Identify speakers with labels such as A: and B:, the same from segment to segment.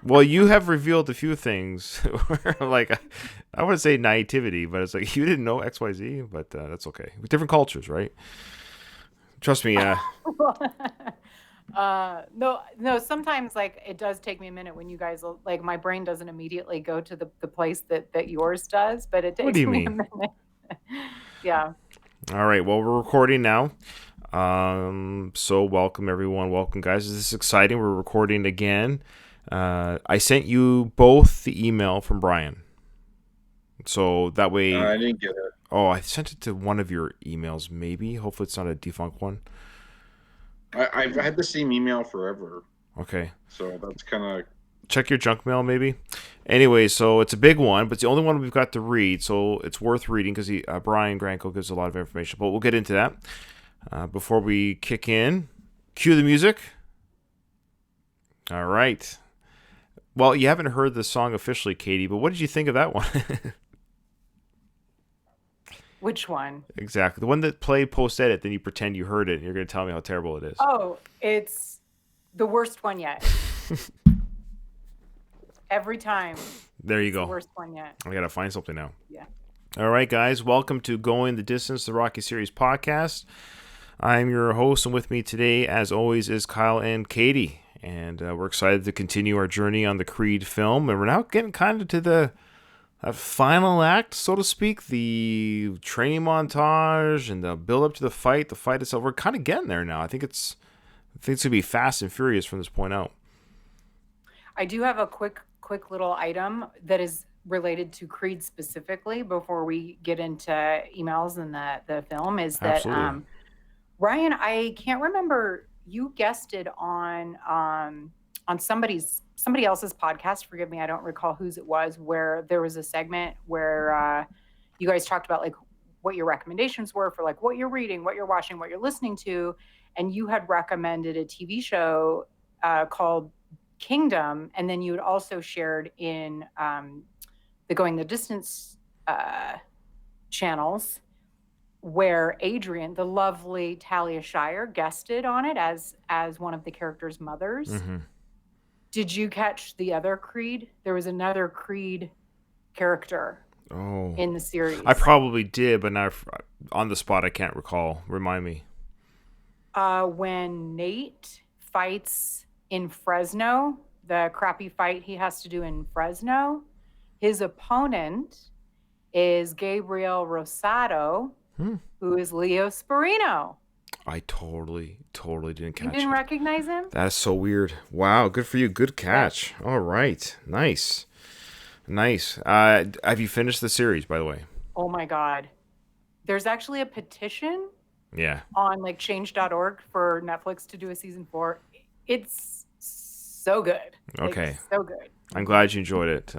A: Well, you have revealed a few things. Like, I would say naivety, but it's like you didn't know X, Y, Z. But that's okay. Different cultures, right? Trust me.
B: No, no. Sometimes, like, it does take me a minute when you guys like my brain doesn't immediately go to the place that yours does, but it
A: What do
B: takes
A: you
B: me a
A: mean?
B: minute. Yeah.
A: All right. Well, we're recording now. So welcome everyone. Welcome, guys. This is exciting. We're recording again. I sent you both the email from Brian, so that way.
C: I didn't get it.
A: Oh, I sent it to one of your emails. Maybe. Hopefully, it's not a defunct one.
C: I've had the same email forever,
A: Okay.
C: so that's kind of.
A: Check your junk mail, maybe. Anyway, so it's a big one, but it's the only one we've got to read, so it's worth reading because Brian Granko gives a lot of information. But we'll get into that before we kick in. Cue the music. All right. Well, you haven't heard the song officially, Katie, but what did you think of that one?
B: Which one?
A: Exactly. The one that played post edit, then you pretend you heard it, and you're going to tell me how terrible it is.
B: Oh, it's the worst one yet. Every time.
A: There you
B: It's the
A: go.
B: worst one yet.
A: I got to find something now.
B: Yeah.
A: All right, guys. Welcome to Going the Distance, the Rocky Series podcast. I'm your host, and with me today, as always, is Kyle and Katie. And we're excited to continue our journey on the Creed film. And we're now getting kind of to the final act, so to speak, the training montage and the build up to the fight itself. We're kind of getting there now. I think it's going to be fast and furious from this point out.
B: I do have a quick little item that is related to Creed specifically before we get into emails and the film is that
A: Absolutely.
B: Ryan, I can't remember, you guested on somebody else's podcast, forgive me, I don't recall whose it was, where there was a segment where you guys talked about like what your recommendations were for like what you're reading, what you're watching, what you're listening to, and you had recommended a TV show called Kingdom, and then you had also shared in the Going the Distance channels where Adrian, the lovely Talia Shire, guested on it as one of the characters' mothers.
A: Mm-hmm.
B: Did you catch the other Creed? There was another Creed character in the series.
A: I probably did, but now on the spot I can't recall. Remind me.
B: When Nate fights in Fresno, the crappy fight he has to do in Fresno, his opponent is Gabriel Rosado, who is Leo Sparino.
A: I totally didn't catch it.
B: You didn't recognize him?
A: That is so weird. Wow, good for you. Good catch. Yeah. All right. Nice. Have you finished the series, by the way?
B: Oh my God. There's actually a petition on like change.org for Netflix to do a season 4. It's so good.
A: Okay.
B: Like, so good.
A: I'm glad you enjoyed it.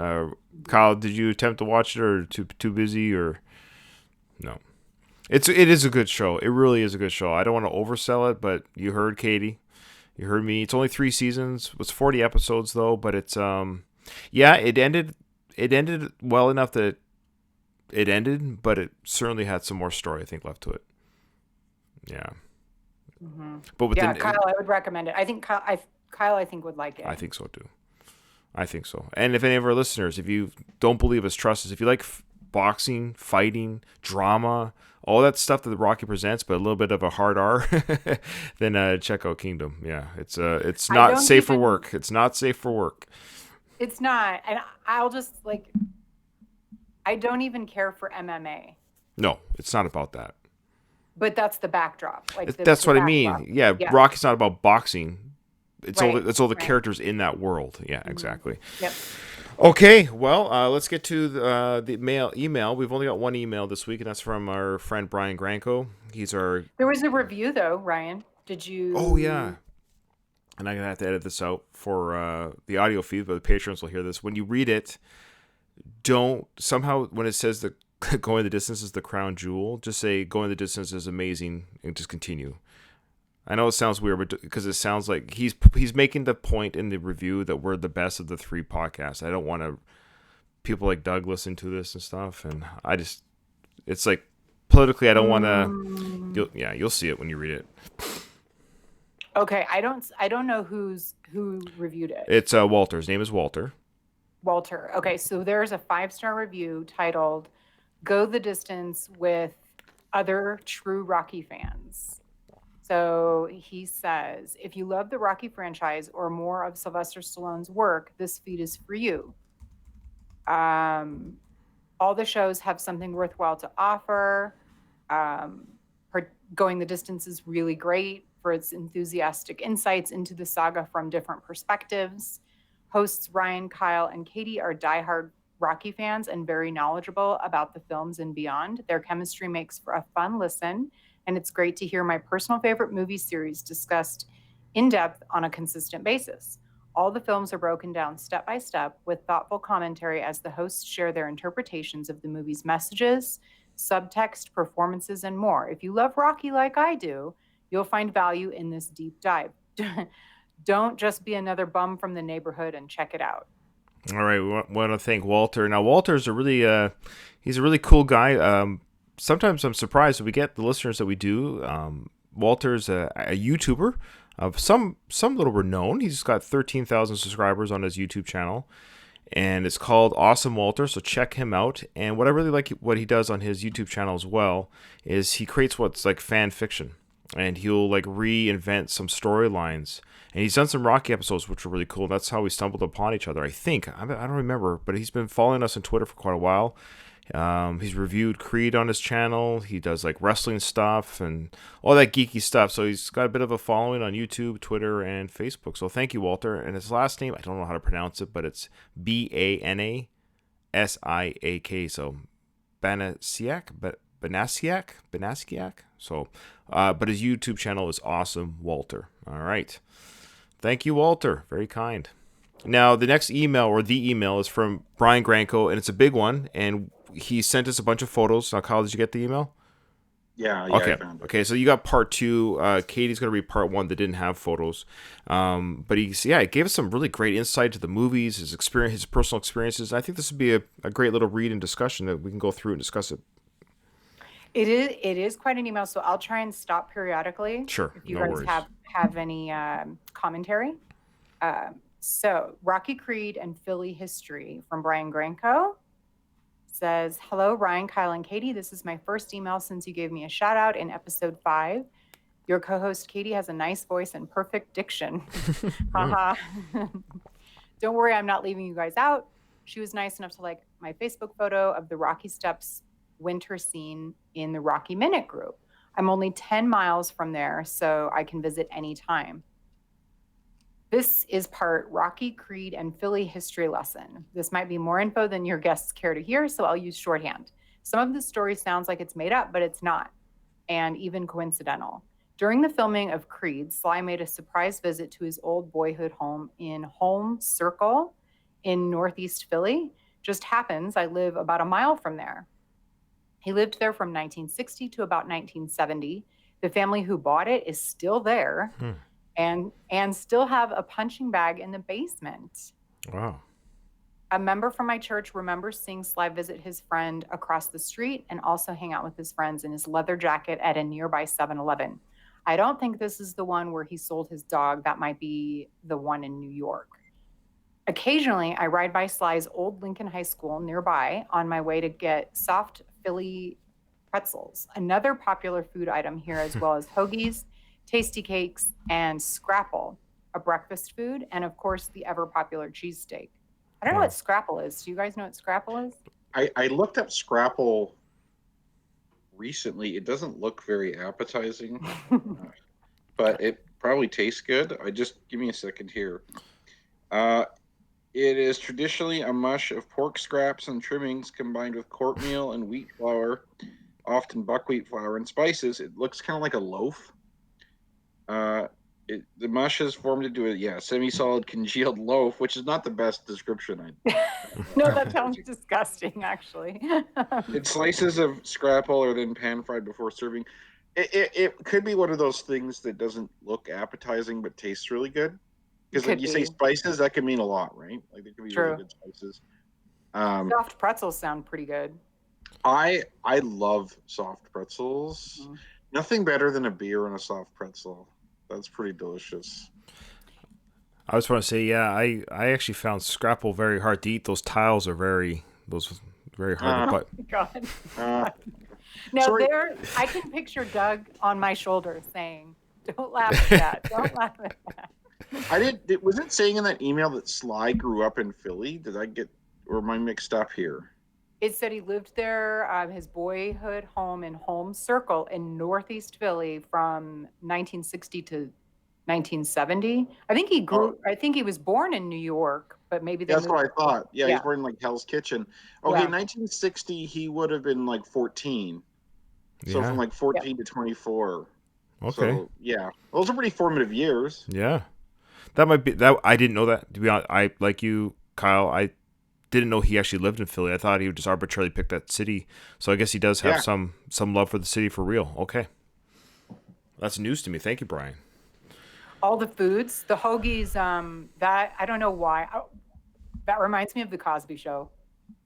A: Kyle, did you attempt to watch it or too busy or no? It is a good show. It really is a good show. I don't want to oversell it, but you heard Katie. You heard me. It's only 3 seasons. It was 40 episodes though, but it's it ended well enough that it ended, but it certainly had some more story I think left to it. Yeah.
B: Mm-hmm.
A: But
B: Kyle, I would recommend it. I think Kyle I think would like it.
A: I think so too. I think so. And if any of our listeners, if you don't believe us, trust us. If you like boxing, fighting, drama, all that stuff that the Rocky presents, but a little bit of a hard R, then check out Kingdom. Yeah, it's not safe for work. It's not safe for work.
B: It's not, and I'll just like, I don't even care for MMA.
A: No, it's not about that.
B: But that's the backdrop. Like
A: that's what I mean. Yeah, Rocky's not about boxing. It's all the characters in that world. Yeah, exactly.
B: Yep.
A: Okay, well, let's get to the email. We've only got one email this week, and that's from our friend Brian Granko. There
B: was a review, though, Ryan. Did you...
A: Oh, yeah. And I'm going to have to edit this out for the audio feed, but the patrons will hear this. When you read it, somehow, when it says that Going the Distance is the crown jewel, just say Going the Distance is amazing, and just continue. I know it sounds weird, but because it sounds like he's making the point in the review that we're the best of the 3 podcasts. I don't want people like Doug listen to this and stuff, and it's like politically, I don't want to. You'll see it when you read it.
B: Okay, I don't know who reviewed it.
A: It's Walter. His name is Walter.
B: Walter. Okay, so there's a 5-star review titled "Go the Distance with Other True Rocky Fans." So he says, if you love the Rocky franchise or more of Sylvester Stallone's work, this feed is for you. All the shows have something worthwhile to offer. Going the Distance is really great for its enthusiastic insights into the saga from different perspectives. Hosts Ryan, Kyle, and Katie are diehard Rocky fans and very knowledgeable about the films and beyond. Their chemistry makes for a fun listen, and it's great to hear my personal favorite movie series discussed in depth on a consistent basis. All the films are broken down step by step with thoughtful commentary as the hosts share their interpretations of the movie's messages, subtext, performances, and more. If you love Rocky like I do, you'll find value in this deep dive. Don't just be another bum from the neighborhood and check it out.
A: All right, we want to thank Walter. Now, Walter's he's a really cool guy. Sometimes I'm surprised that we get the listeners that we do. Walter's a YouTuber of some little renown. He's got 13,000 subscribers on his YouTube channel, and it's called Awesome Walter. So check him out. And what I really like what he does on his YouTube channel as well is he creates what's like fan fiction, and he'll like reinvent some storylines. And he's done some Rocky episodes, which were really cool. That's how we stumbled upon each other, I think. I don't remember, but he's been following us on Twitter for quite a while. He's reviewed Creed on his channel. He does like wrestling stuff and all that geeky stuff. So he's got a bit of a following on YouTube, Twitter, and Facebook. So thank you, Walter. And his last name, I don't know how to pronounce it, but it's Banasiak. So Banasiak. So, but his YouTube channel is Awesome Walter. All right. Thank you, Walter. Very kind. Now, the next email, or the email, is from Brian Granco, and it's a big one, and he sent us a bunch of photos. Now, Kyle, did you get the email?
C: Yeah,
A: Okay.
C: I found it.
A: Okay, so you got part 2. Katie's going to read part 1 that didn't have photos. But he gave us some really great insight to the movies, his experience, his personal experiences. I think this would be a great little read and discussion that we can go through and discuss it.
B: It is quite an email, so I'll try and stop periodically.
A: Sure,
B: If you
A: no
B: guys
A: worries.
B: have any commentary. So Rocky, Creed, and Philly history from Brian Granco says, hello, Ryan, Kyle, and Katie. This is my first email since you gave me a shout out in episode 5. Your co-host Katie has a nice voice and perfect diction. Haha. Don't worry, I'm not leaving you guys out. She was nice enough to like my Facebook photo of the Rocky Steps winter scene in the Rocky Minute group. I'm only 10 miles from there, so I can visit anytime. This is part Rocky, Creed, and Philly history lesson. This might be more info than your guests care to hear, so I'll use shorthand. Some of the story sounds like it's made up, but it's not, and even coincidental. During the filming of Creed, Sly made a surprise visit to his old boyhood home in Holm Circle in Northeast Philly. Just happens I live about a mile from there. He lived there from 1960 to about 1970. The family who bought it is still there. And still have a punching bag in the basement.
A: Wow.
B: A member from my church remembers seeing Sly visit his friend across the street and also hang out with his friends in his leather jacket at a nearby 7-Eleven. I don't think this is the one where he sold his dog. That might be the one in New York. Occasionally, I ride by Sly's old Lincoln High School nearby on my way to get soft Philly pretzels, another popular food item here, as well as hoagies, tasty cakes, and scrapple, a breakfast food, and of course the ever popular cheesesteak. I don't know what scrapple is. Do you guys know what scrapple is?
C: I looked up Scrapple recently. It doesn't look very appetizing, but it probably tastes good. Give me a second here. It is traditionally a mush of pork scraps and trimmings combined with cornmeal and wheat flour, often buckwheat flour, and spices. It looks kind of like a loaf. The mush is formed into a semi-solid congealed loaf, which is not the best description.
B: No, that sounds disgusting, actually.
C: Slices of scrapple are then pan-fried before serving. It could be one of those things that doesn't look appetizing but tastes really good. Because when you say spices, that can mean a lot, right? Like there could be really good spices.
B: Soft pretzels sound pretty good.
C: I love soft pretzels. Nothing better than a beer and a soft pretzel. That's pretty delicious.
A: I just want to say, yeah, I actually found scrapple very hard to eat. Those tiles are very hard to
C: Uh,
A: bite.
B: God.
C: uh,
B: Now
C: sorry.
B: there, I can picture Doug on my shoulder saying, "Don't laugh at that. Don't laugh at that."
C: Was it saying in that email that Sly grew up in Philly? Or am I mixed up here?
B: It said he lived there, his boyhood home in Holmes Circle in Northeast Philly from 1960 to 1970. I think he
C: Oh,
B: I think he was born in New York, but maybe they
C: that's
B: moved.
C: what I thought. Yeah, he's
B: Yeah,
C: born in like Hell's Kitchen. Okay,
B: yeah,
C: 1960, he would have been like 14. So from
A: Yeah.
C: like
B: yeah.
C: 14 to 24.
A: Okay.
C: So yeah, those are pretty formative years.
A: Yeah. That might be that. I didn't know that. To be honest, I like you, Kyle. I didn't know he actually lived in Philly. I thought he would just arbitrarily pick that city. So I guess he does have
C: Yeah.
A: some love for the city for real. Okay. That's news to me. Thank you, Brian.
B: All the foods, the hoagies, that I don't know why. That reminds me of the Cosby Show.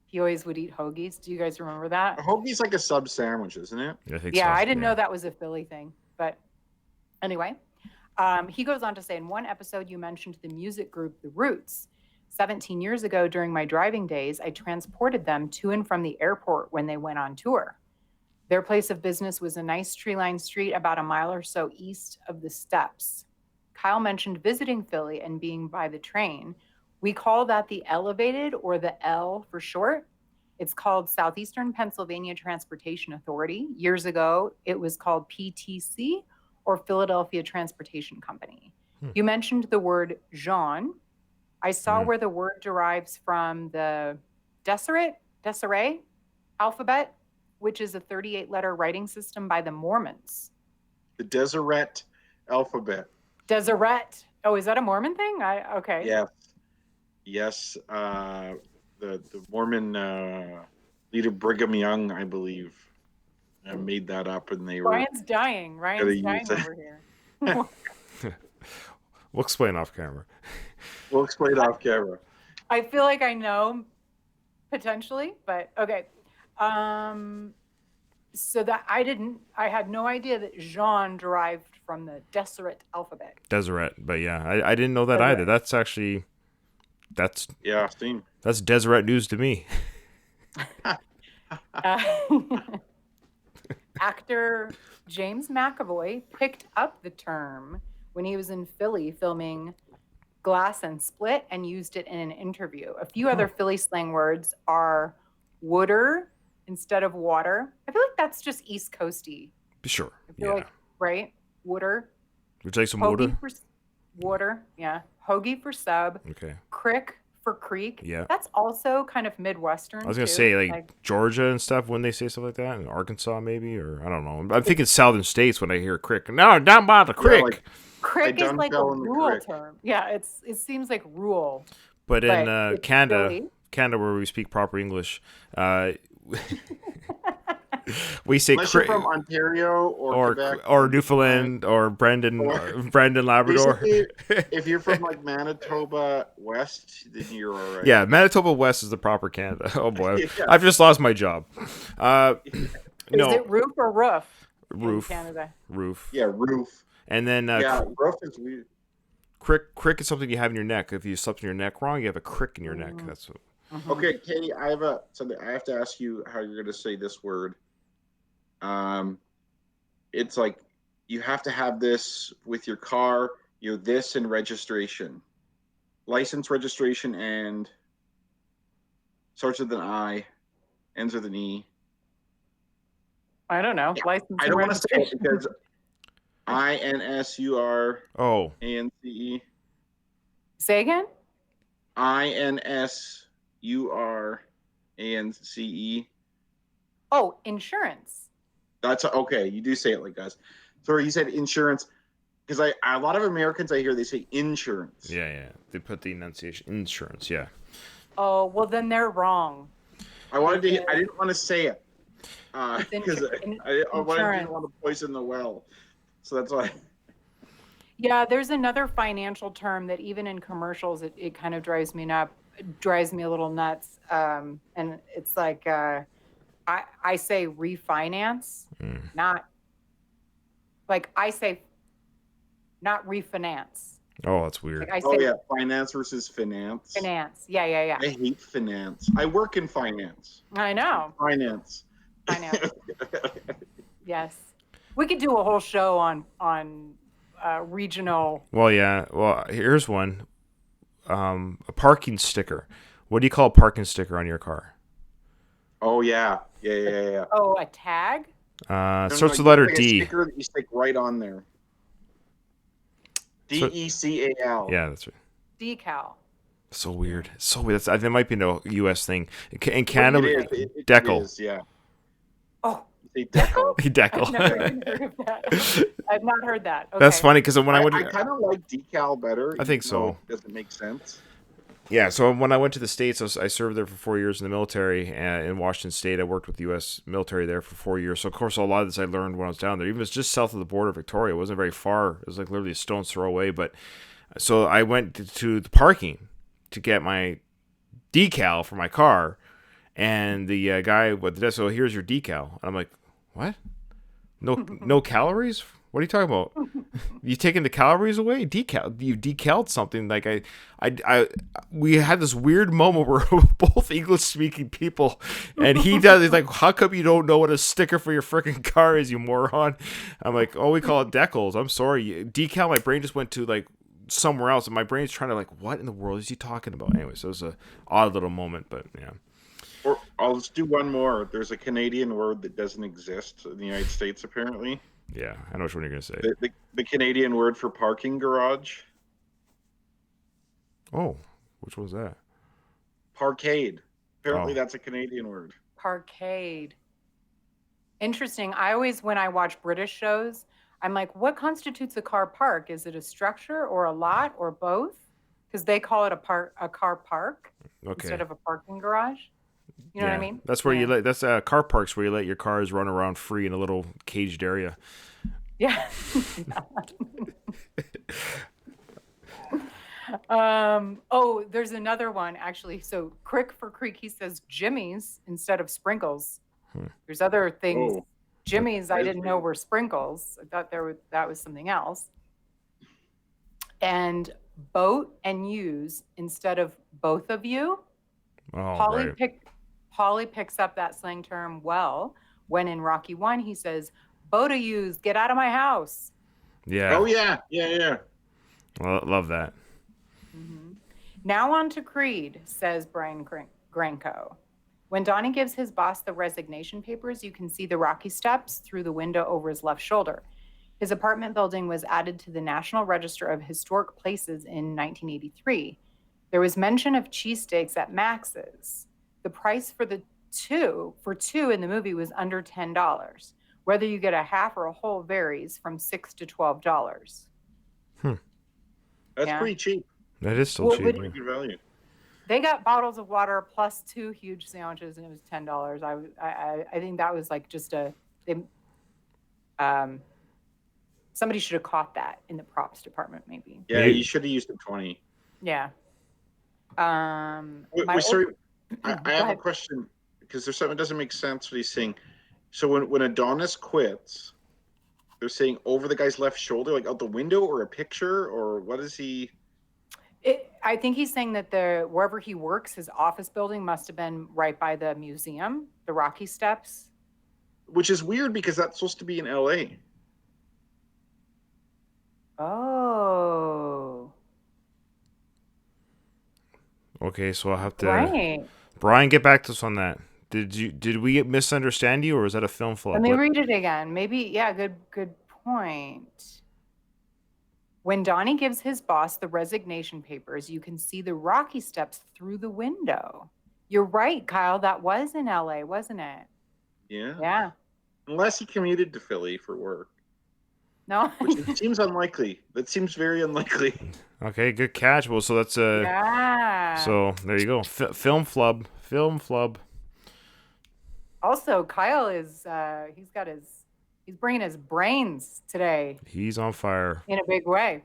B: He always would eat hoagies. Do you guys remember
C: A
B: that?
C: hoagie's like a sub sandwich, isn't it?
A: I think
B: Yeah,
A: so.
B: I didn't
A: Yeah.
B: know that was a Philly thing. But anyway, he goes on to say, in one episode, you mentioned the music group The Roots. 17 years ago, during my driving days, I transported them to and from the airport when they went on tour. Their place of business was a nice tree-lined street about a mile or so east of the steps. Kyle mentioned visiting Philly and being by the train. We call that the elevated, or the L for short. It's called Southeastern Pennsylvania Transportation Authority. Years ago, it was called PTC, or Philadelphia Transportation Company.
A: Hmm.
B: You mentioned the word Jean. I saw
A: Hmm.
B: where the word derives from the Deseret alphabet, which is a 38-letter writing system by the Mormons.
C: The Deseret alphabet.
B: Deseret. Oh, is that a Mormon thing? Okay.
C: Yes. The Mormon leader Brigham Young, I believe, made that up, and they were
B: Ryan's dying. Ryan's dying over here.
A: We'll explain off camera.
C: We'll explain off camera.
B: I feel like I know potentially, but okay. So that I had no idea that Jean derived from the Deseret alphabet.
A: Deseret, but yeah, I didn't know that
B: Deseret.
A: either. That's actually
C: Yeah, same.
A: that's Deseret news to me.
B: Actor James McAvoy picked up the term when he was in Philly filming Glass and Split and used it in an interview. A few other Philly slang words are wooder instead of water. I feel like that's just East Coasty.
A: Sure.
B: I feel
A: Yeah.
B: like, right? Wooder.
A: Would you like some
B: Hoagie
A: water?
B: for water. Yeah. Hoagie for sub.
A: Okay.
B: Crick for creek.
A: Yeah.
B: That's also kind of Midwestern.
A: I was gonna
B: too.
A: say like Georgia and stuff when they say stuff like that, and Arkansas maybe, or I don't know. I'm thinking southern states when I hear crick. No, down by the creek.
C: like-
B: crick is
C: done
B: like a
C: fell in the
B: rural
C: crick.
B: term. Yeah, it seems like rural.
A: but in
B: but it's
A: Canada,
B: Philly.
A: where we speak proper English, we say
C: Unless you're
A: crick
C: from Ontario or Quebec,
A: or Newfoundland or Brandon Labrador.
C: basically, if you're from like Manitoba West, then you're all right.
A: Yeah, Manitoba West is the proper Canada. Oh boy,
C: Yeah.
A: I've just lost my job. No,
B: Is it roof or roof?
A: Roof.
B: In Canada.
A: roof.
C: Yeah, roof.
A: And then
C: Yeah, roof is weird.
A: crick is something you have in your neck. If you slept in your neck wrong, you have a crick in your neck.
B: Mhm.
A: That's what,
B: Mhm.
C: Okay, Katie, I have something. I have to ask you how you're going to say this word. It's like you have to have this with your car. This and registration, license registration, and starts with an I, ends with an E.
B: I don't know.
C: Yeah,
B: License
C: I
B: and
C: don't want to say it
B: registration.
C: because INSURANCE.
A: oh,
B: Say again?
C: INSURANCE.
B: Oh, insurance.
C: That's okay. You do say it like us. So you said insurance because a lot of Americans I hear they say insurance.
A: yeah. They put the enunciation insurance. Yeah.
B: Oh, well then they're wrong.
C: I didn't want to say it because I
B: Insurance.
C: didn't want to poison the well. So that's why.
B: Yeah, there's another financial term that even in commercials it kind of drives me a little nuts. And it's like I say refinance, not like I say not refinance.
A: Oh, that's weird.
B: Like I
C: Oh
B: say
C: yeah, finance versus finance.
B: finance. Yeah.
C: I hate finance. I work in finance.
B: I know.
C: Finance.
B: Finance. Yes. We could do a whole show on regional.
A: Well, yeah. Well, here's one. A parking sticker. What do you call a parking sticker on your car?
C: Oh yeah. Yeah.
B: Oh, a tag?
A: Starts with the
C: No,
A: letter
C: like a
A: D.
C: sticker that you stick right on there.
A: So-
C: DECAL.
A: Yeah, that's right.
B: Decal.
A: So weird. So weird. That might be a U.S. thing. In
C: But
A: Canada,
C: it
A: decal.
C: is, yeah.
B: Oh,
C: You say decal.
A: Decal.
B: I've never even heard of that. I've not heard that. Okay.
A: That's funny because when I went,
C: I kind of like decal better.
A: I think
C: even though
A: so.
C: It doesn't make sense.
A: Yeah, so when I went to the States, I served there for 4 years in the military in Washington State. I worked with the U.S. military there for 4 years. So, of course, a lot of this I learned when I was down there. Even if it was just south of the border of Victoria. It wasn't very far. It was like literally a stone's throw away. But so I went to the parking to get my decal for my car. And the guy with the desk, so here's your decal. And I'm like, what? No calories? What are you talking about? You taking the calories away? You decaled something. Like we had this weird moment where we're both English speaking people, and he's like, how come you don't know what a sticker for your freaking car is, you moron? I'm like, oh, we call it decals. I'm sorry, decal. My brain just went to like somewhere else, and my brain's trying to like, what in the world is he talking about? Anyway, so it was a odd little moment, but yeah.
C: Or I'll just do one more. There's a Canadian word that doesn't exist in the United States, apparently.
A: Yeah, I know which one you're gonna say.
C: The Canadian word for parking garage.
A: Oh, which one's that?
C: Parkade. Apparently,
A: Oh.
C: that's a Canadian word.
B: Parkade. Interesting. I always, when I watch British shows, I'm like, what constitutes a car park? Is it a structure or a lot or both? Because they call it a car park
A: Okay.
B: instead of a parking garage. You know what I mean?
A: That's where
B: Yeah.
A: you let. That's car parks where you let your cars run around free in a little caged area.
B: Yeah. Oh, there's another one actually. So Crick for Creek, he says Jimmy's instead of sprinkles. There's other things.
C: Oh.
B: Jimmy's, I
C: That is
B: didn't know
C: weird.
B: were sprinkles. I thought that was something else. And boat and use instead of both of you.
A: Oh,
B: Polly
A: right.
B: Polly picks up that slang term well when in Rocky 1 he says, "Boda use, get out of my house."
A: Yeah.
C: Oh yeah.
A: Love that.
B: Now on to Creed, says Brian Granco. When Donnie gives his boss the resignation papers, you can see the Rocky Steps through the window over his left shoulder. His apartment building was added to the National Register of Historic Places in 1983. There was mention of cheesesteaks at Max's. The price for two in the movie was under $10. Whether you get a half or a whole varies from $6 to $12.
C: That's
B: Yeah.
C: pretty cheap.
A: That is still
B: Well,
A: cheap.
B: would-
A: yeah.
C: Good value.
B: They got bottles of water plus 2 huge sandwiches, and it was $10. I think that was like just somebody should have caught that in the props department, maybe.
C: Yeah,
A: Maybe.
C: you should have used the 20.
B: Yeah.
C: Wait, sorry, I
B: Go
C: have a
B: ahead.
C: question because there's something that doesn't make sense what he's saying. So when Adonis quits, they're saying over the guy's left shoulder, like out the window, or a picture, or what is he?
B: I think he's saying that wherever he works, his office building must have been right by the museum, the Rocky Steps.
C: Which is weird because that's supposed to be in L.A.
B: Oh,
A: Okay, so I'll have to.
B: right.
A: Brian, get back to us on that. Did we misunderstand you, or was that a film flub?
B: Let me read it again. Maybe, yeah, good point. When Donnie gives his boss the resignation papers, you can see the Rocky Steps through the window. You're right, Kyle. That was in LA, wasn't it?
C: Yeah.
B: Yeah.
C: Unless he commuted to Philly for work,
B: No.
C: which seems unlikely. That seems very unlikely.
A: Okay, good catch. Well, so that's
B: Yeah.
A: So there you go. Film flub. Film flub.
B: Also, Kyle is he's bringing his brains today
A: He's on fire.
B: in a big way.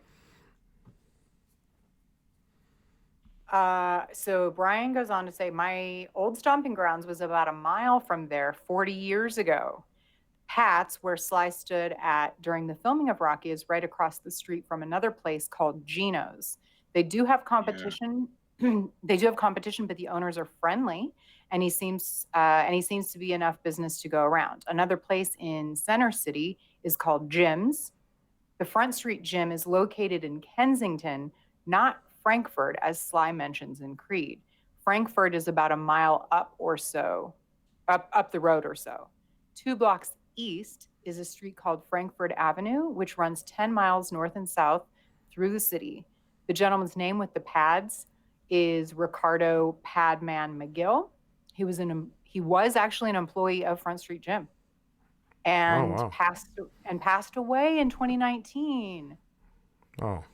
B: So Brian goes on to say, my old stomping grounds was about a mile from there 40 years ago. Pat's, where Sly stood at during the filming of Rocky, is right across the street from another place called Gino's. They do have competition. They do have competition, but the owners are friendly, and he seems to be enough business to go around. Another place in Center City is called Jim's. The Front Street Gym is located in Kensington, not Frankfurt, as Sly mentions in Creed. Frankfurt is about a mile up or so, up the road or so. 2 blocks east is a street called Frankfurt Avenue, which runs 10 miles north and south through the city. The gentleman's name with the pads is Ricardo Padman McGill. He was actually an employee of Front Street Gym, and passed away in 2019.
A: Oh.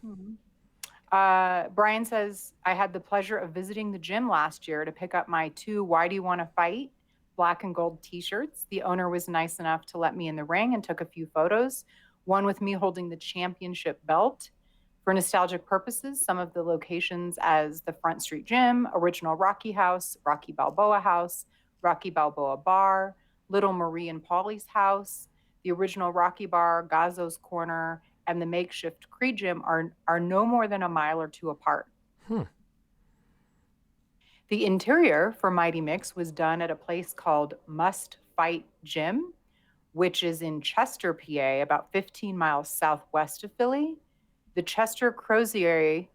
B: Brian says, I had the pleasure of visiting the gym last year to pick up my 2 Why Do You Want to Fight black and gold t-shirts. The owner was nice enough to let me in the ring and took a few photos, one with me holding the championship belt. For nostalgic purposes, some of the locations as the Front Street Gym, Original Rocky House, Rocky Balboa House, Rocky Balboa Bar, Little Marie and Paulie's house, the original Rocky Bar, Gazzo's Corner, and the makeshift Creed Gym are no more than a mile or 2 apart. The interior for Mighty Mix was done at a place called Must Fight Gym, which is in Chester, PA, about 15 miles southwest of Philly. The Chester Crozier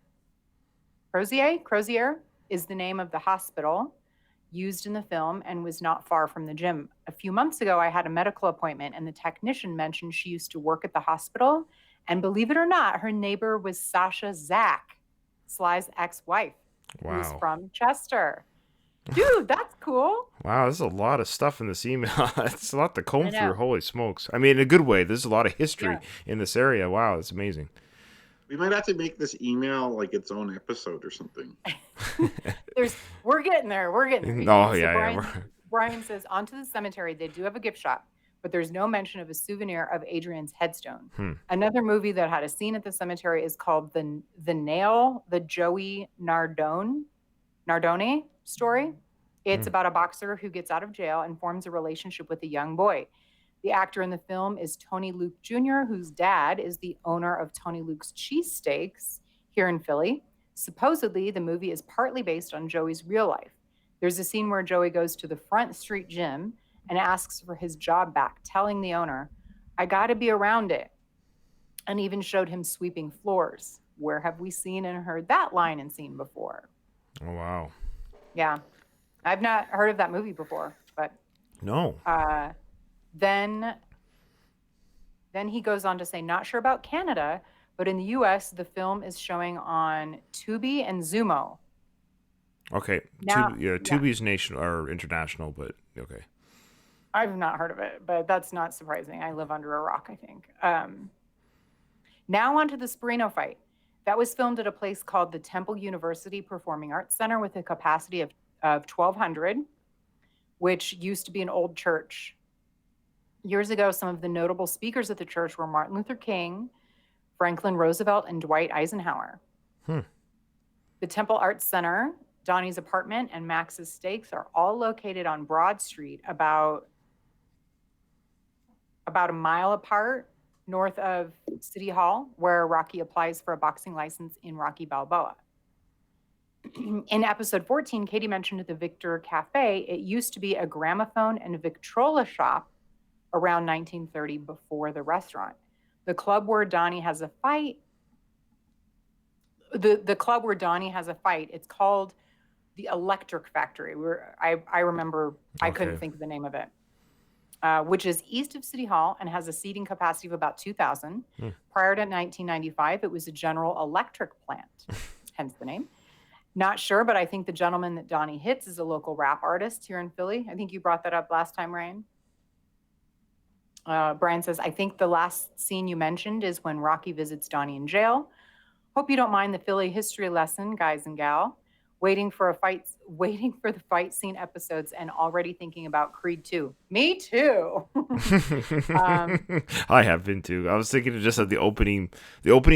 B: is the name of the hospital used in the film and was not far from the gym. A few months ago, I had a medical appointment, and the technician mentioned she used to work at the hospital. And believe it or not, her neighbor was Sasha Zack, Sly's ex-wife, who's from Chester. Dude, that's cool.
A: Wow, there's a lot of stuff in this email. It's a lot to comb through. Holy smokes. I mean, in a good way. There's a lot of history in this area. Wow, it's amazing.
C: We might have to make this email like its own episode or something.
B: We're getting there.
A: Oh, yeah.
B: Brian says, onto the cemetery, they do have a gift shop, but there's no mention of a souvenir of Adrian's headstone. Another movie that had a scene at the cemetery is called The Nail, the Joey Nardone story. It's about a boxer who gets out of jail and forms a relationship with a young boy. The actor in the film is Tony Luke Jr., whose dad is the owner of Tony Luke's Cheesesteaks here in Philly. Supposedly, the movie is partly based on Joey's real life. There's a scene where Joey goes to the Front Street Gym and asks for his job back, telling the owner, I got to be around it, and even showed him sweeping floors. Where have we seen and heard that line and scene before?
A: Oh, wow.
B: Yeah. I've not heard of that movie before, but...
A: No.
B: Then he goes on to say, not sure about Canada, but in the U.S., the film is showing on Tubi and Zumo.
A: Okay. Tubi's national or international, but okay.
B: I've not heard of it, but that's not surprising. I live under a rock, I think. Now on to the Sperino fight. That was filmed at a place called the Temple University Performing Arts Center with a capacity of 1,200, which used to be an old church. Years ago, some of the notable speakers at the church were Martin Luther King, Franklin Roosevelt, and Dwight Eisenhower. The Temple Arts Center, Donnie's apartment, and Max's Steaks are all located on Broad Street, about a mile apart north of City Hall, where Rocky applies for a boxing license in Rocky Balboa. In episode 14, Katie mentioned the Victor Cafe. It used to be a gramophone and Victrola shop around 1930 before the restaurant. The club where Donnie has a fight, it's called the Electric Factory. I remember, I couldn't think of the name of it, which is east of City Hall and has a seating capacity of about 2,000. Prior to 1995, it was a General Electric plant, hence the name. Not sure, but I think the gentleman that Donnie hits is a local rap artist here in Philly. I think you brought that up last time, Ryan. Brian says, I think the last scene you mentioned is when Rocky visits Donnie in jail. Hope you don't mind the Philly history lesson, guys and gal. Waiting for the fight scene episodes and already thinking about Creed 2. Me too.
A: I have been too. I was thinking just of the opening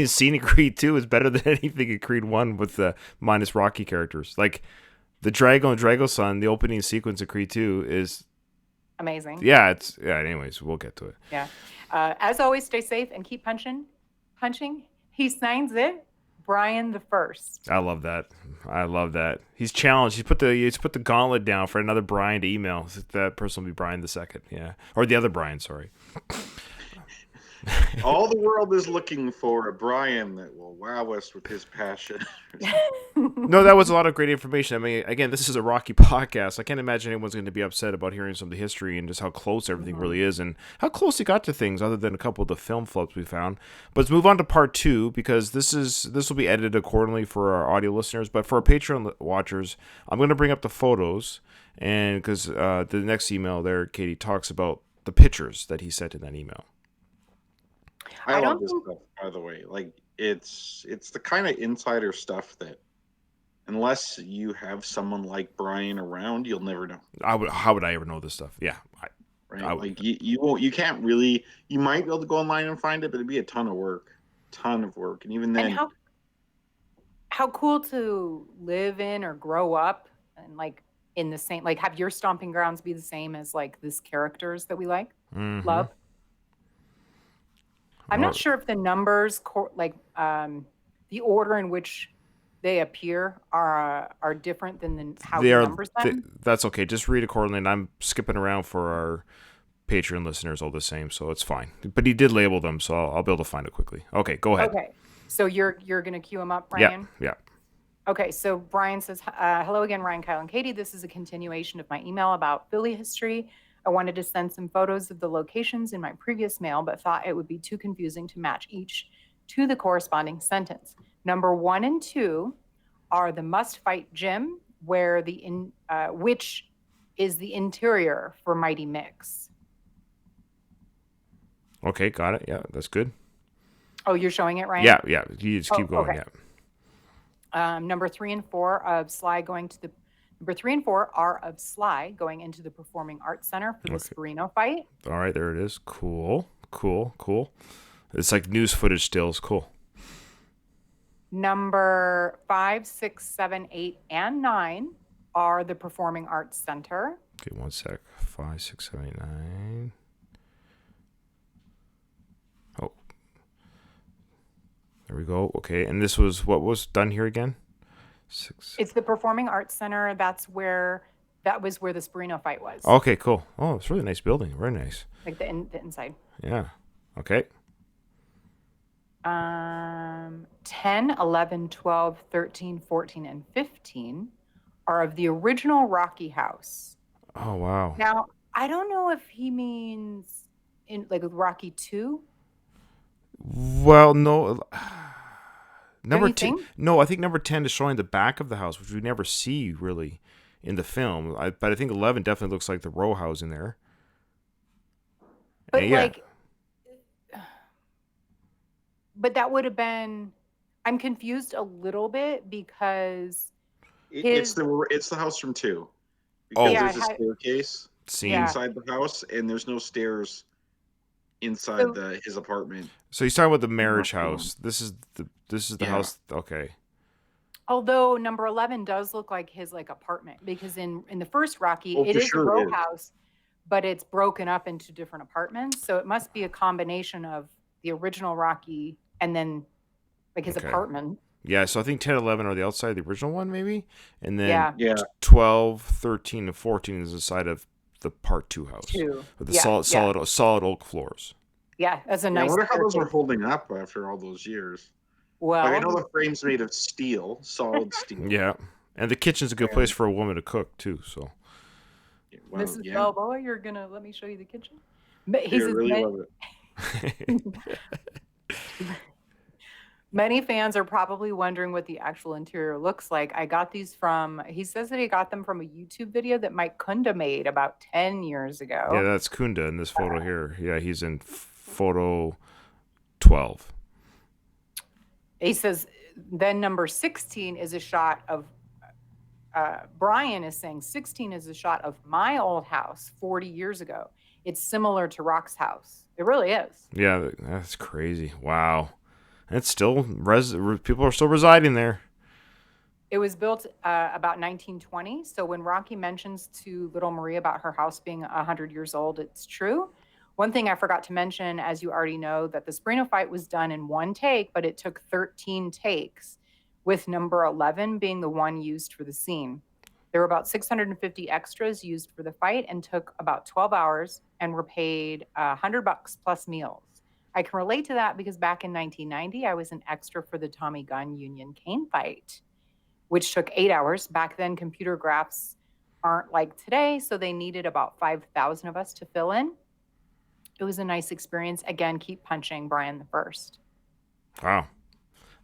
A: scene in Creed 2 is better than anything in Creed 1 with the minus Rocky characters. Like the Drago and Drago's son, the opening sequence of Creed 2 is
B: Amazing.
A: Yeah, anyways, we'll get to it.
B: Yeah. As always, stay safe and keep punching. He signs it, Brian the First.
A: I love that. He's challenged. He's put the gauntlet down for another Brian to email. That person will be Brian the Second. Yeah, or the other Brian. Sorry.
C: All the world is looking for a Brian that will wow us with his passion.
A: No, that was a lot of great information. I mean, again, this is a Rocky podcast. I can't imagine anyone's going to be upset about hearing some of the history and just how close everything really is and how close he got to things other than a couple of the film flubs we found. But let's move on to part 2 because this will be edited accordingly for our audio listeners. But for our Patreon watchers, I'm going to bring up the photos and because the next email there, Katie, talks about the pictures that he sent in that email.
C: I love this stuff, by the way. Like it's the kind of insider stuff that unless you have someone like Brian around, you'll never know.
A: How would I ever know this stuff? Yeah.
C: Right. Like you won't, you can't really, you might be able to go online and find it, but it'd be a ton of work. And even then.
B: And how cool to live in or grow up and like in the same, like have your stomping grounds be the same as like this characters that we like, love. I'm not sure if the numbers, the order in which they appear are different than how we numbers them.
A: That's okay. Just read accordingly, and I'm skipping around for our Patreon listeners all the same, so it's fine. But he did label them, so I'll be able to find it quickly. Okay, go ahead.
B: Okay, so you're going to cue him up, Brian?
A: Yeah.
B: Okay, so Brian says, hello again, Ryan, Kyle, and Katie. This is a continuation of my email about Philly history. I wanted to send some photos of the locations in my previous mail, but thought it would be too confusing to match each to the corresponding sentence. Number 1 and 2 are the Must Fight Gym, which is the interior for Mighty Mix.
A: Okay, got it. Yeah, that's good.
B: Oh, you're showing it, Ryan?
A: Yeah. You just keep going.
B: Okay. Yeah. Number 3 and 4 of Sly going to the. Number 3 and 4 are of Sly going into the Performing Arts Center for the Sparino fight.
A: All right, there it is. Cool. It's like news footage stills. Cool.
B: Number 5, 6, 7, 8, and 9 are the Performing Arts Center.
A: Okay, 1 sec. 5, 6, 7, 8, 9. Oh. There we go. Okay, and this was what was done here again? 6.
B: It's the Performing Arts Center. That was where the Sparino fight was.
A: Okay, cool. Oh, it's a really nice building. Very nice.
B: Like the inside.
A: Yeah. Okay.
B: 10, 11, 12, 13, 14, and 15 are of the original Rocky House.
A: Oh, wow.
B: Now, I don't know if he means in like Rocky 2.
A: Well, no. Number 10.
B: Think?
A: No, I think number 10 is showing the back of the house, which we never see really in the film. But I think 11 definitely looks like the row house in there.
B: But but that would have been. I'm confused a little bit because
C: it's the house from 2. Because there's a staircase inside the house, and there's no stairs inside his apartment.
A: So he's talking about the marriage house. This is the house. Okay.
B: Although number 11 does look like his apartment because in the first Rocky it is a row house, but it's broken up into different apartments. So it must be a combination of the original Rocky and then his apartment.
A: Yeah, so I think 10, 11 are the outside of the original one maybe, and then 12, 13, and 14 is inside of the part 2 house with the solid oak floors.
B: Yeah, that's a nice.
C: I wonder how those are holding up after all those years.
B: Well,
C: I know the frame's made of steel, solid steel.
A: Yeah, and the kitchen's a good place for a woman to cook too. So,
B: Mrs. Balboa, you're gonna let me show you the kitchen.
C: Love it.
B: Many fans are probably wondering what the actual interior looks like. I got these he says that he got them from a YouTube video that Mike Kunda made about 10 years ago.
A: Yeah, that's Kunda in this photo here. Yeah, he's in photo 12.
B: He says, then number 16 is a shot of, Brian is saying 16 is a shot of my old house 40 years ago. It's similar to Rock's house. It really is.
A: Yeah, that's crazy. Wow. It's still people are still residing there.
B: It was built about 1920. So when Rocky mentions to Little Marie about her house being 100 years old, it's true. One thing I forgot to mention, as you already know, that the Sbreno fight was done in one take, but it took 13 takes, with number 11 being the one used for the scene. There were about 650 extras used for the fight and took about 12 hours and were paid $100 plus meals. I can relate to that because back in 1990, I was an extra for the Tommy Gunn Union Kane fight, which took 8 hours. Back then, computer graphs aren't like today, so they needed about 5,000 of us to fill in. It was a nice experience. Again, keep punching Brian the First.
A: Wow.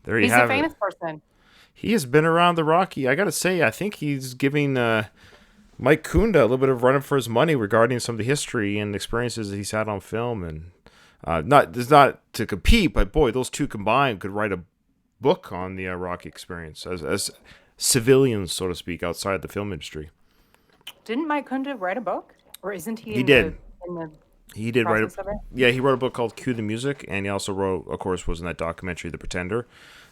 A: There you
B: He's
A: have
B: a famous
A: it.
B: person.
A: He has been around the Rocky. I got to say, I think he's giving Mike Kunda a little bit of running for his money regarding some of the history and experiences that he's had on film. And not to compete, but boy, those two combined could write a book on the Rocky experience as civilians, so to speak, outside the film industry.
B: Didn't Mike Kunda write a book? Or isn't he?
A: He did. He did write
B: a
A: he wrote a book called Cue the Music, and he also wrote, of course, was in that documentary The Pretender.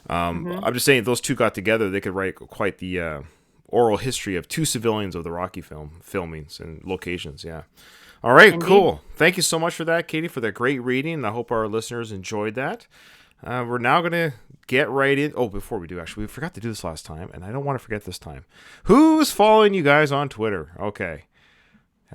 A: I'm just saying, if those two got together, they could write quite the oral history of two civilians of the Rocky filmings and locations. Yeah. All right, Indeed. Cool. Thank you so much for that, Katie, for that great reading. And I hope our listeners enjoyed that. We're now going to get right in. Oh, before we do, actually, we forgot to do this last time, and I don't want to forget this time. Who's following you guys on Twitter? Okay.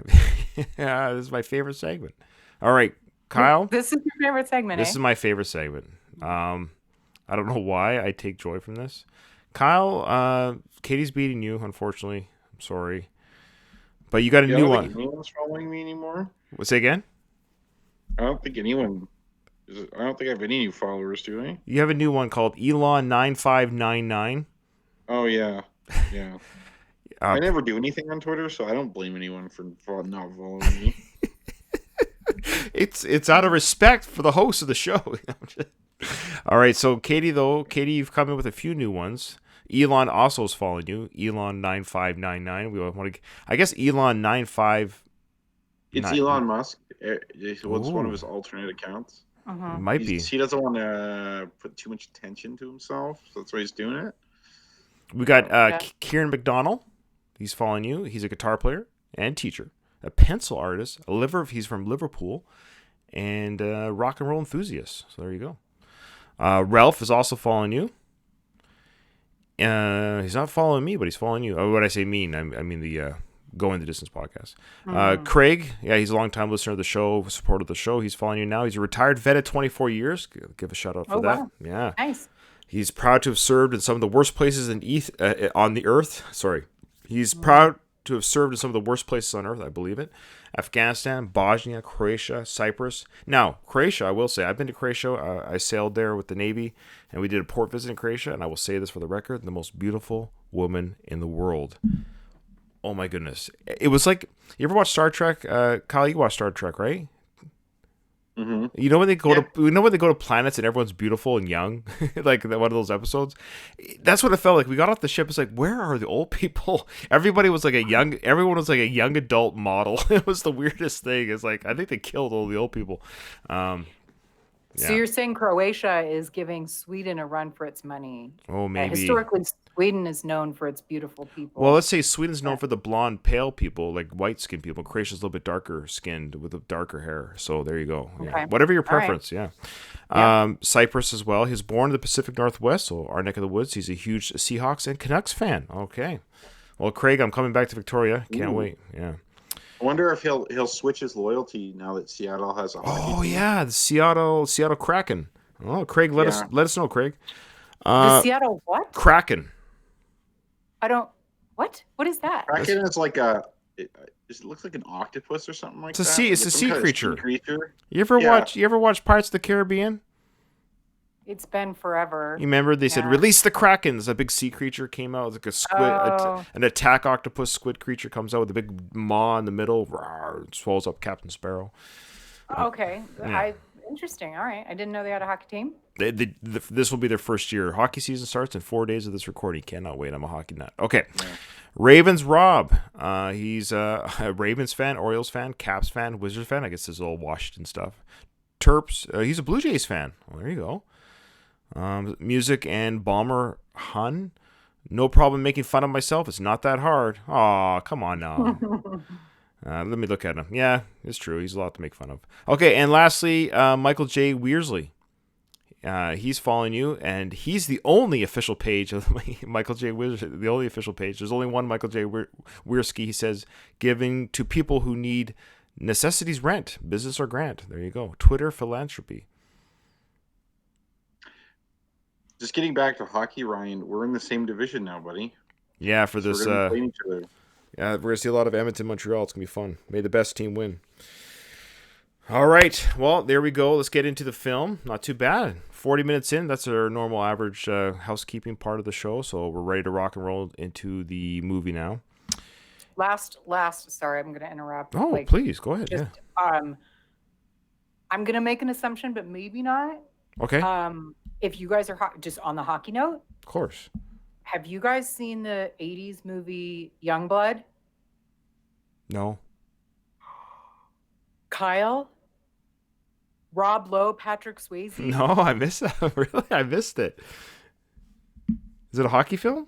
A: This is my favorite segment. All right, Kyle.
B: This is your favorite segment,
A: This is my favorite segment. I don't know why I take joy from this. Kyle, Katie's beating you, unfortunately. I'm sorry. But you got a new one.
C: I don't think anyone's following me anymore.
A: Say again?
C: I don't think anyone... I don't think I have any new followers, do I?
A: You have a new one called Elon9599.
C: Oh, yeah. Yeah. I never do anything on Twitter, so I don't blame anyone for not following me.
A: It's out of respect for the host of the show. All right, so Katie, you've come in with a few new ones. Elon also is following you. Elon9599. We want to, I guess Elon95.
C: It's Elon Musk. It's one of his alternate accounts.
B: Uh-huh.
A: Might be.
C: He doesn't want to put too much attention to himself, so that's why he's doing it.
A: We got Kieran McDonald. He's following you. He's a guitar player and teacher, a pencil artist, he's from Liverpool, and a rock and roll enthusiast. So there you go. Ralph is also following you. He's not following me, but he's following you. Oh, when I say mean, I mean the Going the Distance podcast. Craig, he's a long-time listener of the show, supporter of the show. He's following you now. He's a retired vet at 24 years. Give a shout out for that. Wow. Yeah.
B: Nice.
A: He's proud to have served in some of the worst places on the earth. Sorry. He's proud to have served in some of the worst places on earth, I believe it. Afghanistan, Bosnia, Croatia, Cyprus. Now, Croatia, I will say, I've been to Croatia. I sailed there with the Navy, and we did a port visit in Croatia, and I will say this for the record, the most beautiful woman in the world. Oh, my goodness. It was like, you ever watch Star Trek? Kyle, you watch Star Trek, right?
C: Mm-hmm.
A: You know when they go to planets and everyone's beautiful and young, like one of those episodes. That's what it felt like. We got off the ship. It's like, where are the old people? Everyone was like a young adult model. It was the weirdest thing. It's like I think they killed all the old people.
B: So you're saying Croatia is giving Sweden a run for its money?
A: Oh, maybe.
B: Historically, Sweden is known for its beautiful people.
A: Well, let's say Sweden's known for the blonde, pale people, like white-skinned people. Croatia's a little bit darker-skinned with a darker hair. So there you go.
B: Okay.
A: Yeah. Whatever your preference,
B: right.
A: Yeah. Cyprus as well. He's born in the Pacific Northwest, so our neck of the woods. He's a huge Seahawks and Canucks fan. Okay. Well, Craig, I'm coming back to Victoria. Can't wait. Yeah.
C: I wonder if he'll switch his loyalty now that Seattle has a hockey team.
A: Yeah, the Seattle Kraken. Oh, Craig, let us know, Craig.
B: The Seattle what?
A: Kraken.
B: What? What is that?
C: Kraken is like it looks like an octopus or something like that.
A: It's a sea creature. You ever
C: Yeah.
A: watch Pirates of the Caribbean?
B: It's been forever.
A: You remember they said release the Krakens. A big sea creature came out, like a squid, an attack octopus squid creature comes out with a big maw in the middle, swallows up Captain Sparrow.
B: Okay,
A: Yeah.
B: Interesting. All right, I didn't know they had a hockey team.
A: This will be their first year. Hockey season starts in 4 days of this recording. Cannot wait. I'm a hockey nut. Okay. Yeah. Ravens Rob. He's a Ravens fan, Orioles fan, Caps fan, Wizards fan. I guess this is all Washington stuff. Terps. He's a Blue Jays fan. Well, there you go. Music and Bomber Hun. No problem making fun of myself. It's not that hard. Aw, come on now. Let me look at him. Yeah, it's true. He's a lot to make fun of. Okay, and lastly, Michael J. Weirsley. He's following you, and he's the only official page of Michael J. Weirsley. The only official page. There's only one Michael J. Weirsley. He says, giving to people who need necessities rent, business or grant. There you go. Twitter philanthropy.
C: Just getting back to hockey, Ryan, we're in the same division now, buddy.
A: Yeah, for this.
C: We're playing each other.
A: Yeah, we're going to see a lot of Edmonton, Montreal. It's going to be fun. May the best team win. All right. Well, there we go. Let's get into the film. Not too bad. 40 minutes in. That's our normal average housekeeping part of the show. So we're ready to rock and roll into the movie now.
B: Last. Sorry, I'm going to interrupt.
A: Oh, please. Go ahead.
B: Just,
A: yeah.
B: I'm going to make an assumption, but maybe not.
A: Okay.
B: If you guys are just on the hockey note.
A: Of course.
B: Have you guys seen the 80s movie Youngblood?
A: No.
B: Kyle? Rob Lowe, Patrick Swayze?
A: No, I missed that. Really? I missed it. Is it a hockey film?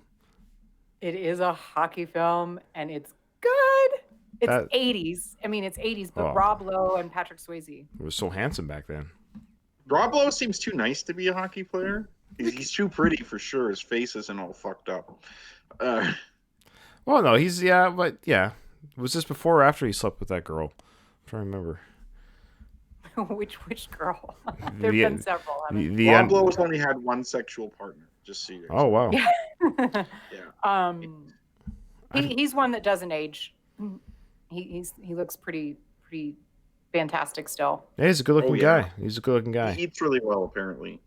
B: It is a hockey film, and it's good. It's 80s. I mean, it's 80s, but Rob Lowe and Patrick Swayze.
A: He was so handsome back then.
C: Rob Lowe seems too nice to be a hockey player. He's too pretty for sure. His face isn't all fucked up.
A: Well, no, but was this before or after he slept with that girl? I'm trying to remember.
B: Which girl? There have been several.
C: Rob Lowe has only had one sexual partner. Just so you guys
A: know. Oh wow.
B: Yeah. He's one that doesn't age. He looks pretty fantastic still.
A: Yeah, he's a good-looking guy. He's a good-looking guy.
C: He eats really well, apparently.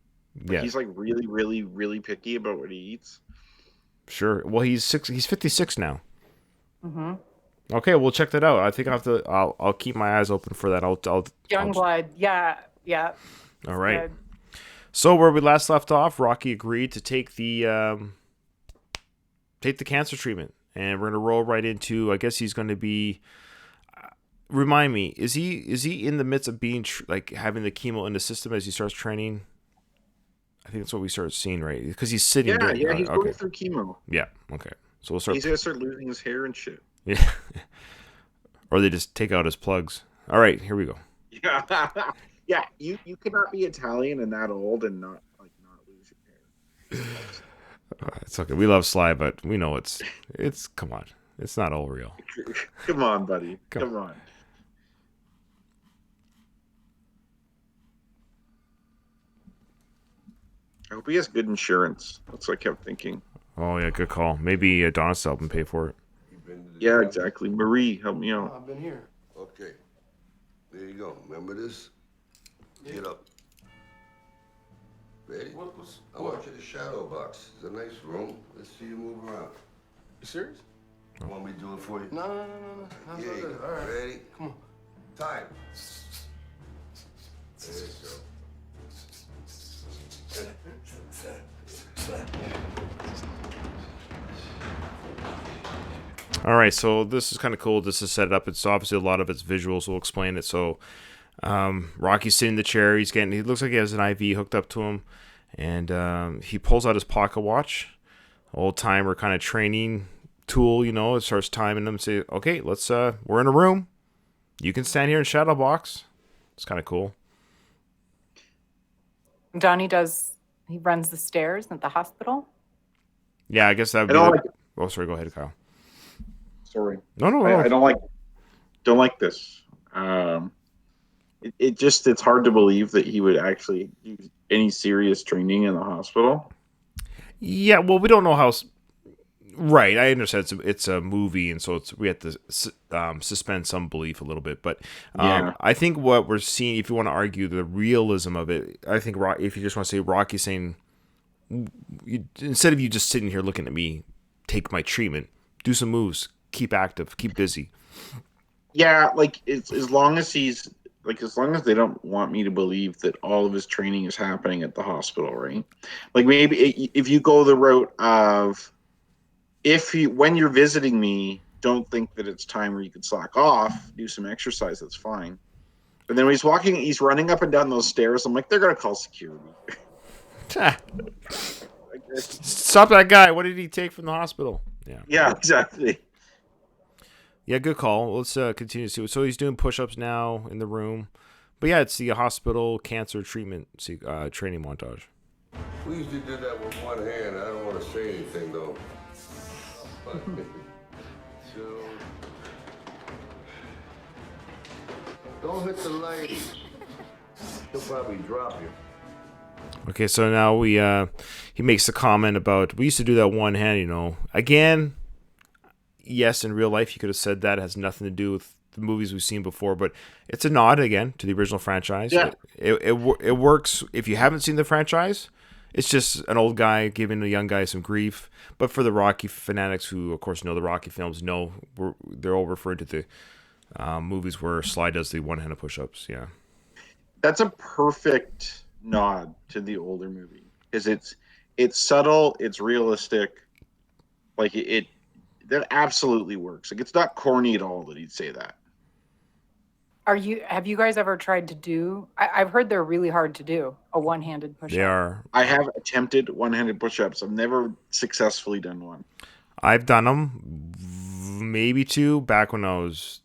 A: Yeah.
C: He's like really, really, really picky about what he eats.
A: Sure. Well, he's 56 now.
B: Mm-hmm.
A: Okay, we'll check that out. I think I'll keep my eyes open for that.
B: Youngblood. Yeah.
A: All right. Good. So where we last left off, Rocky agreed to take the cancer treatment, and we're gonna roll right into. I guess he's going to be. Remind me, is he in the midst of being having the chemo in the system as he starts training? I think that's what we start seeing, right? Because he's sitting.
C: Yeah, he's going through chemo.
A: Yeah. Okay. So we'll start.
C: He's gonna start losing his hair and shit.
A: Yeah. Or they just take out his plugs. All right, here we go.
C: Yeah. You cannot be Italian and that old and not lose your hair.
A: It's okay. We love Sly, but we know it's come on. It's not all real.
C: Come on, buddy. Come on. I hope he has good insurance. That's what I kept thinking.
A: Oh, yeah, good call. Maybe Adonis help him pay for it.
C: Yeah, exactly. Marie, help me out.
D: I've been here. Okay. There you go. Remember this? Yeah. Get up. Ready? I want you to shadow box. It's a nice room. Let's see you move around.
E: You serious?
D: Want me to do it for you?
E: No. That's
D: yeah,
E: all good. All right.
D: Ready?
E: Come on.
D: Time. There you go.
A: All right, so this is kind of cool. This is set up. It's obviously a lot of it's visuals. We'll explain it. So Rocky's sitting in the chair. He looks like he has an IV hooked up to him, and he pulls out his pocket watch, old timer kind of training tool. It starts timing them. Say, okay, let's. We're in a room. You can stand here and shadow box. It's kind of cool.
B: Johnny he runs the stairs at the hospital.
A: Yeah, I guess that would be. Oh, sorry. Go ahead, Kyle.
C: Sorry.
A: No.
C: I don't like this. It's hard to believe that he would actually do any serious training in the hospital.
A: Yeah, well, we don't know how. Right, I understand it's a movie, and so we have to suspend some belief a little bit. But I think what we're seeing, if you want to argue the realism of it, I think if you just want to say Rocky saying, instead of you just sitting here looking at me, take my treatment, do some moves, keep active, keep busy.
C: Yeah, as long as they don't want me to believe that all of his training is happening at the hospital, right? Like maybe if you go the route of when you're visiting me, don't think that it's time where you can slack off, do some exercise, that's fine. But then when he's running up and down those stairs, I'm like, they're gonna call security.
A: Stop that guy. What did he take from the hospital? Yeah.
C: Yeah, exactly.
A: Yeah, good call. Let's continue to see. So he's doing push-ups now in the room. But yeah, it's the hospital cancer treatment training montage.
D: We used to do that with one hand. I don't want to say anything, though. So, don't hit the lady. She'll probably drop you.
A: Okay, so now he makes a comment about we used to do that one hand, you know. Again, yes, in real life you could have said that. It has nothing to do with the movies we've seen before, but it's a nod again to the original franchise.
C: Yeah.
A: It works if you haven't seen the franchise. It's just an old guy giving a young guy some grief. But for the Rocky fanatics who, of course, know the Rocky films, they're all referred to the movies where Sly does the one-handed push-ups. Yeah.
C: That's a perfect nod to the older movie because it's subtle, it's realistic, like it that absolutely works. Like it's not corny at all that he'd say that.
B: Have you guys ever tried to do? I've heard they're really hard to do a one-handed push-up.
A: They are.
C: I have attempted one-handed push-ups. I've never successfully done one.
A: I've done them, maybe two, back when I was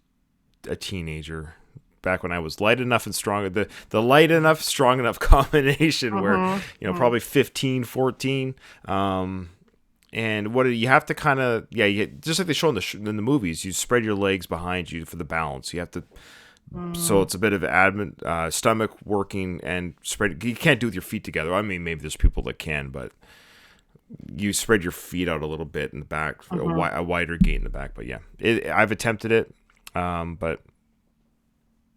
A: a teenager. Back when I was light enough and strong, the light enough, strong enough combination where, probably 15, 14. And what you have to kind of, just like they show in the movies, you spread your legs behind you for the balance. You have to, so it's a bit of admin, stomach working and spread. You can't do it with your feet together. I mean, maybe there's people that can, but you spread your feet out a little bit in the back, for a wider gate in the back. But yeah, I've attempted it, but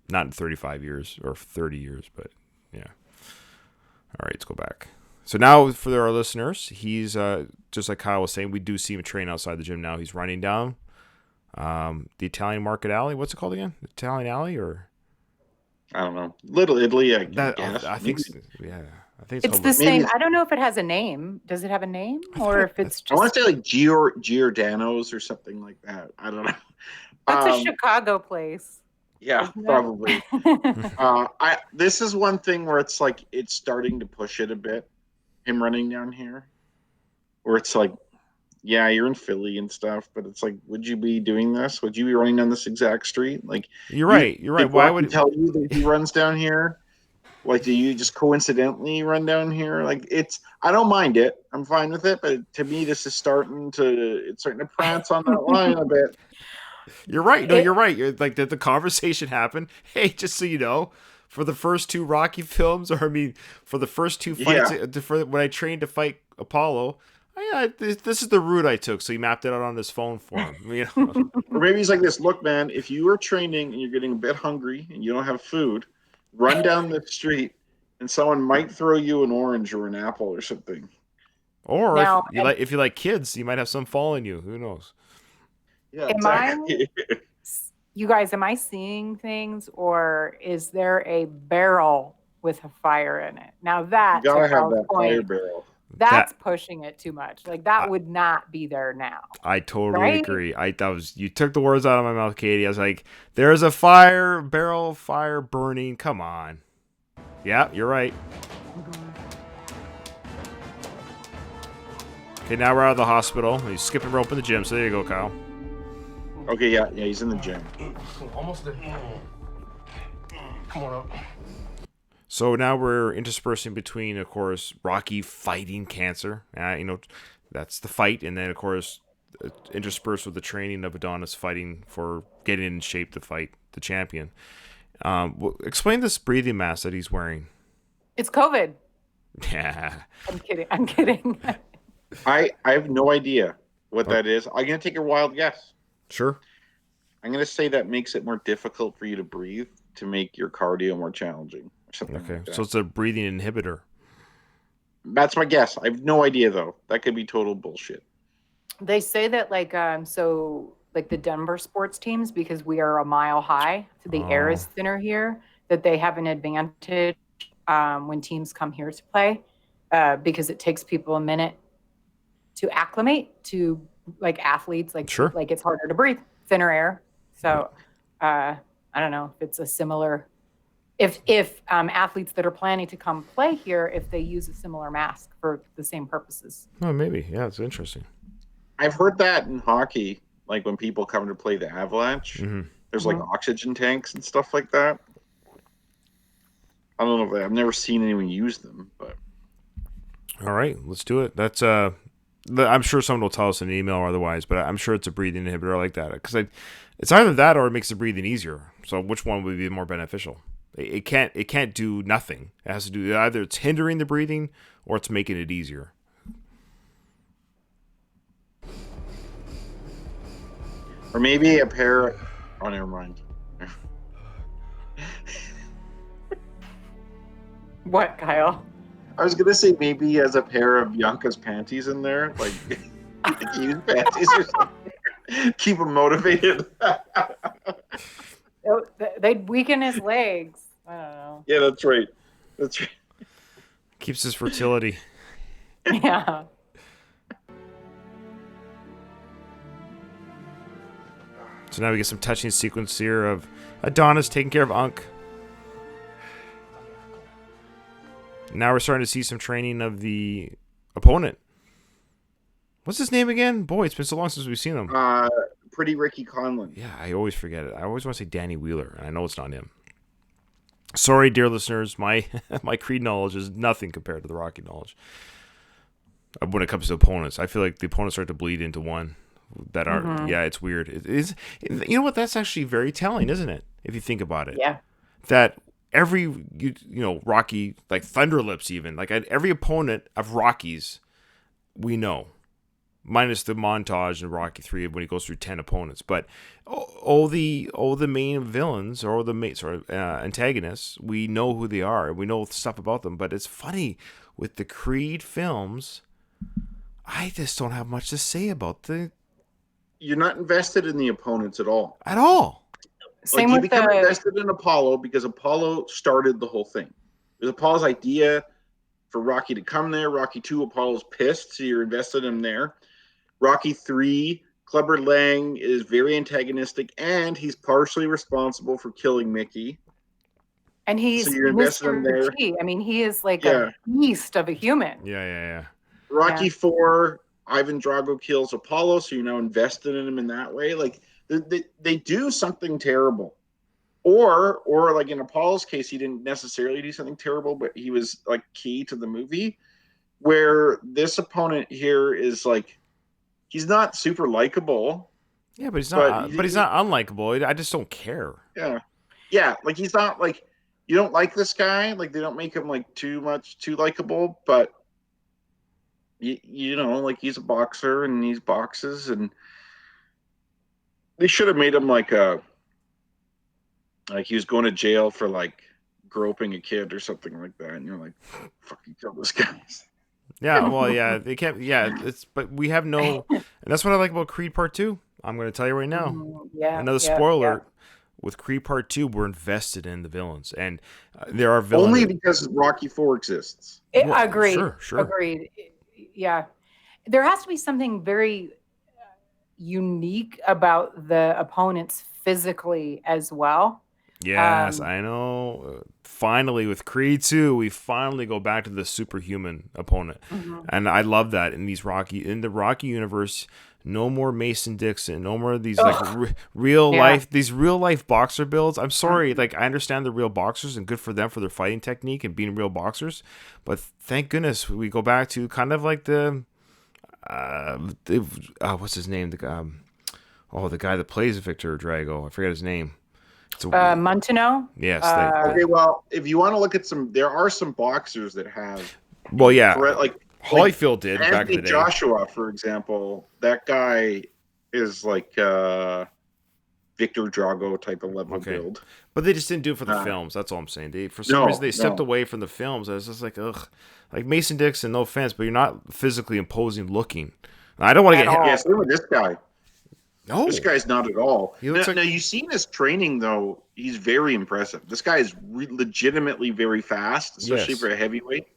A: not in 35 years or 30 years, but yeah. All right, let's go back. So now for our listeners, he's just like Kyle was saying, we do see him train outside the gym now. He's running down the Italian Market Alley. What's it called again? Italian Alley or?
C: I don't know. Little Italy, I guess.
A: I think, yeah. I think
B: it's the same. I don't know if it has a name. Does it have a name, or if it's just?
C: I want to say like Giordano's or something like that. I don't know.
B: That's a Chicago place.
C: Yeah, probably. This is one thing where it's like it's starting to push it a bit. Him running down here, where it's like, yeah, you're in Philly and stuff, but it's like, would you be doing this? Would you be running down this exact street? Like,
A: you're right. Why would
C: tell you that he runs down here? Like, do you just coincidentally run down here? Like, I don't mind it. I'm fine with it, but to me, this is starting to prance on that line a bit.
A: You're right. No, you're right. You're like the conversation happened. Hey, just so you know, for the first two Rocky films, or for the first two fights, when I trained to fight Apollo, this is the route I took. So he mapped it out on his phone for him.
C: Or maybe he's like this. Look, man, if you are training and you're getting a bit hungry and you don't have food, run down the street, and someone might throw you an orange or an apple or something.
A: Or if you like kids, you might have some following you. Who knows?
C: Yeah, exactly.
B: You guys, am I seeing things, or is there a barrel with a fire in it? Now that
C: you gotta have that fire barrel.
B: That's pushing it too much. Like that would not be there now.
A: I totally agree. You took the words out of my mouth, Katie. I was like, "There's a fire burning. Come on." Yeah, you're right. Okay, now we're out of the hospital. He's skipping rope in the gym. So there you go, Kyle.
C: Okay, yeah, he's in the gym.
E: Almost there. Come on up.
A: So now we're interspersing between, of course, Rocky fighting cancer. That's the fight, and then, of course, interspersed with the training of Adonis fighting for getting in shape to fight the champion. Explain this breathing mask that he's wearing.
B: It's COVID.
A: Yeah.
B: I'm kidding.
C: I have no idea what that is. I'm gonna take a wild guess.
A: Sure.
C: I'm gonna say that makes it more difficult for you to breathe to make your cardio more challenging. Or something
A: okay,
C: like that.
A: So it's a breathing inhibitor.
C: That's my guess. I have no idea though. That could be total bullshit.
B: They say that like the Denver sports teams, because we are a mile high, so the air is thinner here, that they have an advantage when teams come here to play because it takes people a minute to acclimate to like athletes, like
A: sure.
B: Like it's harder to breathe, thinner air. So I don't know if it's a similar if athletes that are planning to come play here, if they use a similar mask for the same purposes.
A: Oh, maybe. Yeah, it's interesting.
C: I've heard that in hockey, like when people come to play the Avalanche,
A: Mm-hmm.
C: there's like oxygen tanks and stuff like that. I don't know if I've never seen anyone use them, but
A: All right, let's do it. That's I'm sure someone will tell us in an email or otherwise, but I'm sure it's a breathing inhibitor like that because it's either that or it makes the breathing easier. So which one would be more beneficial? It can't do nothing. It has to do either it's hindering the breathing or it's making it easier.
C: or maybe a pair. Oh, never mind.
B: What, Kyle?
C: I was gonna say maybe he has a pair of Bianca's panties in there, like use panties or something. Keep him motivated.
B: They'd weaken his legs. I don't know.
C: Yeah, that's right. That's right.
A: Keeps his fertility.
B: Yeah.
A: So now we get some touching sequence here of Adonis taking care of Unk. Now we're starting to see some training of the opponent. What's his name again? Boy, it's been so long since we've seen him.
C: Pretty Ricky Conlon.
A: Yeah, I always forget it. I always want to say Danny Wheeler, and I know it's not him. Sorry, dear listeners, my Creed knowledge is nothing compared to the Rocky knowledge. When it comes to opponents, I feel like the opponents start to bleed into one. That are yeah, it's weird. It is. You know what? That's actually very telling, isn't it? If you think about it.
B: Yeah.
A: That every you know Rocky, like Thunderlips, even like every opponent of Rocky's, we know. Minus the montage in Rocky 3 when he goes through 10 opponents, but all the main villains or the main antagonists, we know who they are. We know stuff about them. But it's funny with the Creed films, I just don't have much to say about the.
C: You're not invested in the opponents at all.
A: At all.
B: Same
C: you
B: with
C: become
B: the.
C: invested in Apollo because Apollo started the whole thing. It was Apollo's idea for Rocky to come there. Rocky 2, Apollo's pissed, so you're invested in him there. Rocky 3, Clubber Lang is very antagonistic, and he's partially responsible for killing Mickey.
B: And he's
C: So you're invested in there.
B: Mr. T. I mean, he is like a beast of a human.
A: Yeah.
C: Rocky 4, Ivan Drago kills Apollo, so you're now invested in him in that way. Like they do something terrible, or like in Apollo's case, he didn't necessarily do something terrible, but he was like key to the movie. Where this opponent here is like. He's not super likable.
A: Yeah, but he's not. But he's not unlikable. I just don't care.
C: Yeah. Like he's not like you don't like this guy. Like they don't make him like too likable. But you know, like he's a boxer and he's boxes, and they should have made him like he was going to jail for like groping a kid or something like that. And you're like, fucking kill this guy.
A: Yeah, well, yeah, they can't. Yeah, but we have no, and that's what I like about Creed Part 2. I'm going to tell you right now.
B: Yeah.
A: Another spoiler.
B: Yeah.
A: With Creed Part 2, we're invested in the villains, and there are villains
C: only because Rocky 4 exists.
B: Agreed.
A: Sure.
B: Agreed. Yeah, there has to be something very unique about the opponents physically as well.
A: Yes, I know. Finally, with Creed 2, we finally go back to the superhuman opponent, and I love that in the Rocky universe. No more Mason Dixon. No more of these like real life boxer builds. I'm sorry, like I understand the real boxers and good for them for their fighting technique and being real boxers, but thank goodness we go back to kind of like the what's his name? The guy that plays Victor Drago. I forget his name.
B: Montano.
A: Yes.
C: Okay, well, if you want to look at there are some boxers that have.
A: Well, yeah,
C: like
A: Holyfield did
C: Anthony
A: back in the day.
C: Joshua, for example, that guy is like Victor Drago type of level build.
A: But they just didn't do it for the films. That's all I'm saying. For some reason, they stepped away from the films. I was just like, ugh. Like Mason Dixon, no offense, but you're not physically imposing looking. I don't want to get hit.
C: Yeah, same with this guy.
A: No,
C: this guy's not at all.
A: Now,
C: you see his training though; he's very impressive. This guy is legitimately very fast, especially for a heavyweight.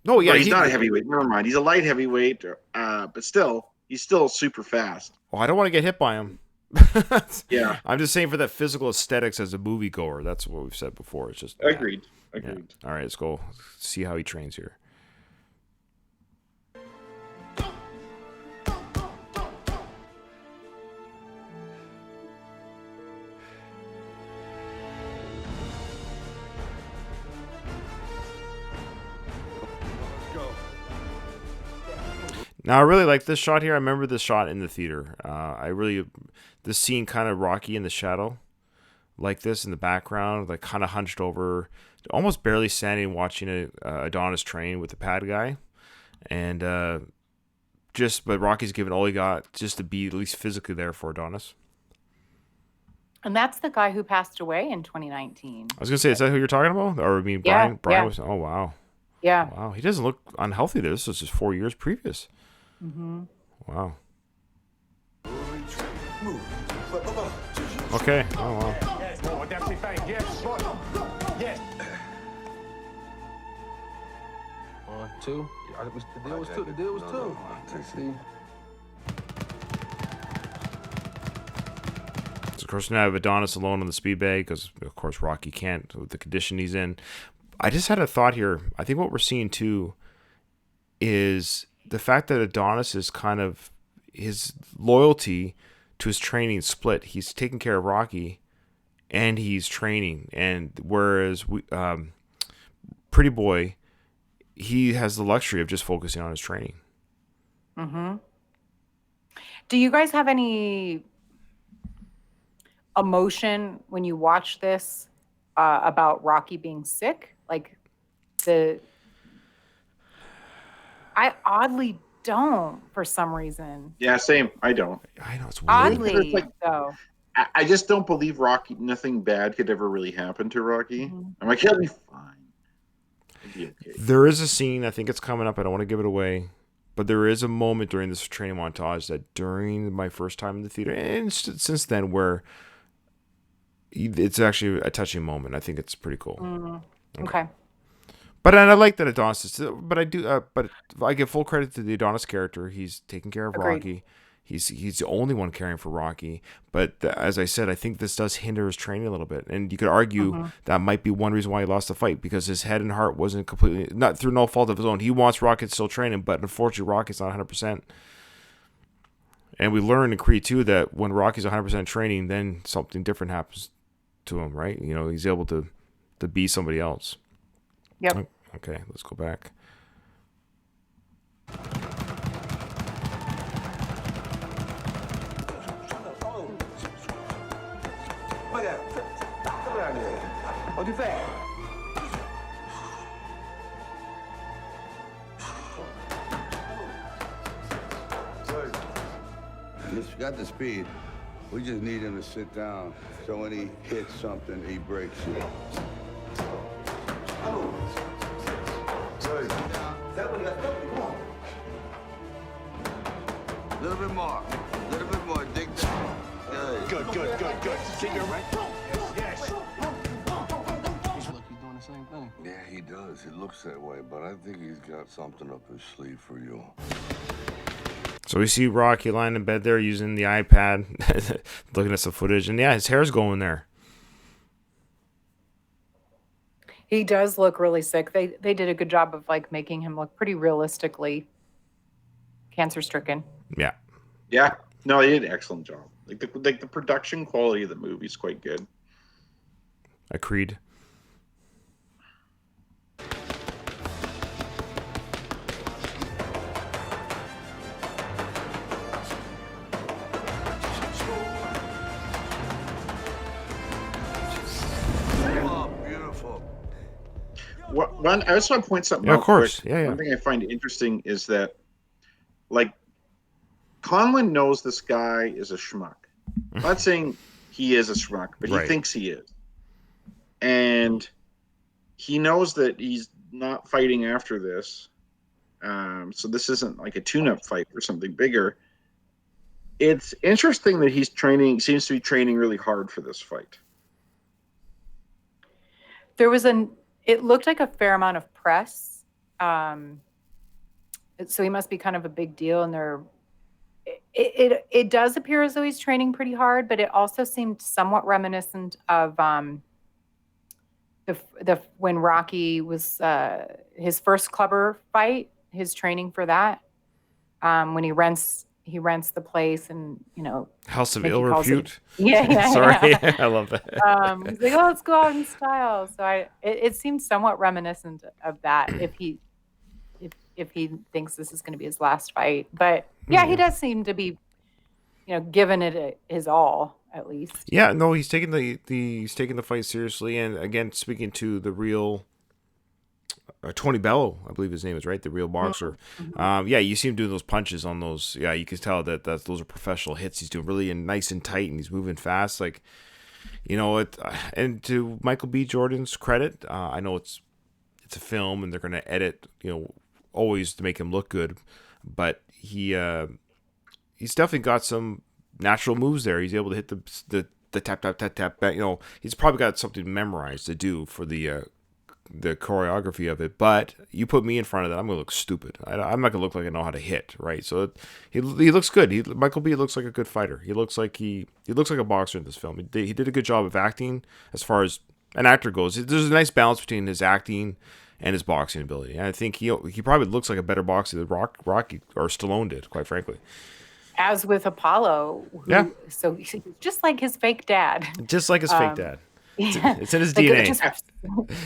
A: No, yeah,
C: he's not a heavyweight. Never mind, he's a light heavyweight, but still, he's still super fast.
A: Oh, I don't want to get hit by him.
C: Yeah,
A: I'm just saying for that physical aesthetics as a moviegoer. That's what we've said before. It's just
C: agreed.
A: Yeah.
C: Agreed.
A: All right, let's go see how he trains here. Now I really like this shot here. I remember this shot in the theater. This scene kind of Rocky in the shadow, like this in the background, like kind of hunched over, almost barely standing, watching Adonis train with the pad guy, and but Rocky's given all he got just to be at least physically there for Adonis.
B: And that's the guy who passed away in 2019.
A: I was gonna say, is that who you're talking about? Or I mean,
B: Yeah,
A: Brian
B: yeah.
A: was. Oh wow,
B: Yeah.
A: wow. He doesn't look unhealthy. This was just 4 years previous.
B: Mm-hmm.
A: Wow. Okay. Oh wow.
E: One, two. The deal was two. The deal was two. See?
A: So of course now I have Adonis alone on the speed bag because of course Rocky can't with the condition he's in. I just had a thought here. I think what we're seeing too is the fact that Adonis is kind of his loyalty to his training split. He's taking care of Rocky and he's training, and whereas Pretty Boy, he has the luxury of just focusing on his training.
B: Mm-hmm. Do you guys have any emotion when you watch this about Rocky being sick? Like I oddly don't for some reason.
C: Yeah, same. I don't.
A: I know it's weird.
B: Oddly,
C: like-
B: though.
C: I just don't believe Rocky. Nothing bad could ever really happen to Rocky.
B: Mhm.
C: I'm like, he'll be fine. He'll be okay.
A: There is a scene, I think it's coming up, I don't want to give it away, but there is a moment during this training montage that during my first time in the theater, and since then, where it's actually a touching moment. I think it's pretty cool.
B: Mm, okay.
A: But and I like that Adonis is, but I do, but I give full credit to the Adonis character. He's taking care of
B: Agreed.
A: Rocky. He's the only one caring for Rocky. But as I said, I think this does hinder his training a little bit. And you could argue that might be one reason why he lost the fight, because his head and heart wasn't completely, not through no fault of his own. He wants Rocky to still train him, but unfortunately Rocky's not 100%. And we learned in Creed 2 that when Rocky's 100% training, then something different happens to him, right? You know, he's able to be somebody else.
B: Yep.
A: Okay, let's go back.
D: He's got the speed. We just need him to sit down, so when he hits something, he breaks it. A little bit more. A little bit more. Dig down. Good.
E: Good. Keep it right. Yes. He's doing the same thing.
D: Yeah, he does. It looks that way, but I think he's got something up his sleeve for you.
A: So we see Rocky lying in bed there using the iPad, looking at some footage, and yeah, his hair's going there.
B: He does look really sick. They did a good job of like making him look pretty realistically cancer stricken.
A: Yeah.
C: Yeah, no, they did an excellent job. Like the production quality of the movie is quite good.
A: Agreed.
D: Oh, beautiful.
C: I just want to point something
A: Yeah,
C: out.
A: of course.
C: quick.
A: Yeah.
C: One thing I find interesting is that, like, Conlon knows this guy is a schmuck. I'm not saying he is a schmuck, but he
A: Right.
C: thinks he is. And he knows that he's not fighting after this. So this isn't like a tune-up fight or something bigger. It's interesting that seems to be training really hard for this fight.
B: There was it looked like a fair amount of press. So he must be kind of a big deal, and it does appear as though he's training pretty hard, but it also seemed somewhat reminiscent of the when Rocky was his first clubber fight, his training for that, when he rents the place, and
A: House of
B: I think
A: Ill
B: he calls
A: Repute.
B: yeah.
A: Sorry, I love that.
B: He's like, oh, let's go out in style. So it seems somewhat reminiscent of that, if he thinks this is going to be his last fight. But yeah, he does seem to be, giving it his all, at least.
A: Yeah, no, he's taking the fight seriously, and again, speaking to the real Tony Bello, I believe his name is, right, the real boxer.
B: Mm-hmm.
A: Yeah, you see him doing those punches on those. Yeah, you can tell that those are professional hits. He's doing really nice and tight, and he's moving fast. Like, and to Michael B. Jordan's credit, I know it's a film, and they're going to edit, always to make him look good, but he's definitely got some natural moves there. He's able to hit the tap tap tap tap back. He's probably got something memorized to do for the choreography of it. But you put me in front of that, I'm gonna look stupid. I'm not gonna look like I know how to hit, right? So he looks good. Michael B. looks like a good fighter. He looks like he looks like a boxer in this film. He did a good job of acting as far as an actor goes. There's a nice balance between his acting and his boxing ability. And I think he probably looks like a better boxer than Rocky or Stallone did, quite frankly.
B: As with Apollo, so he's just like his fake dad.
A: Just like his fake dad.
B: Yeah.
A: It's in his
B: like
A: DNA.
B: Just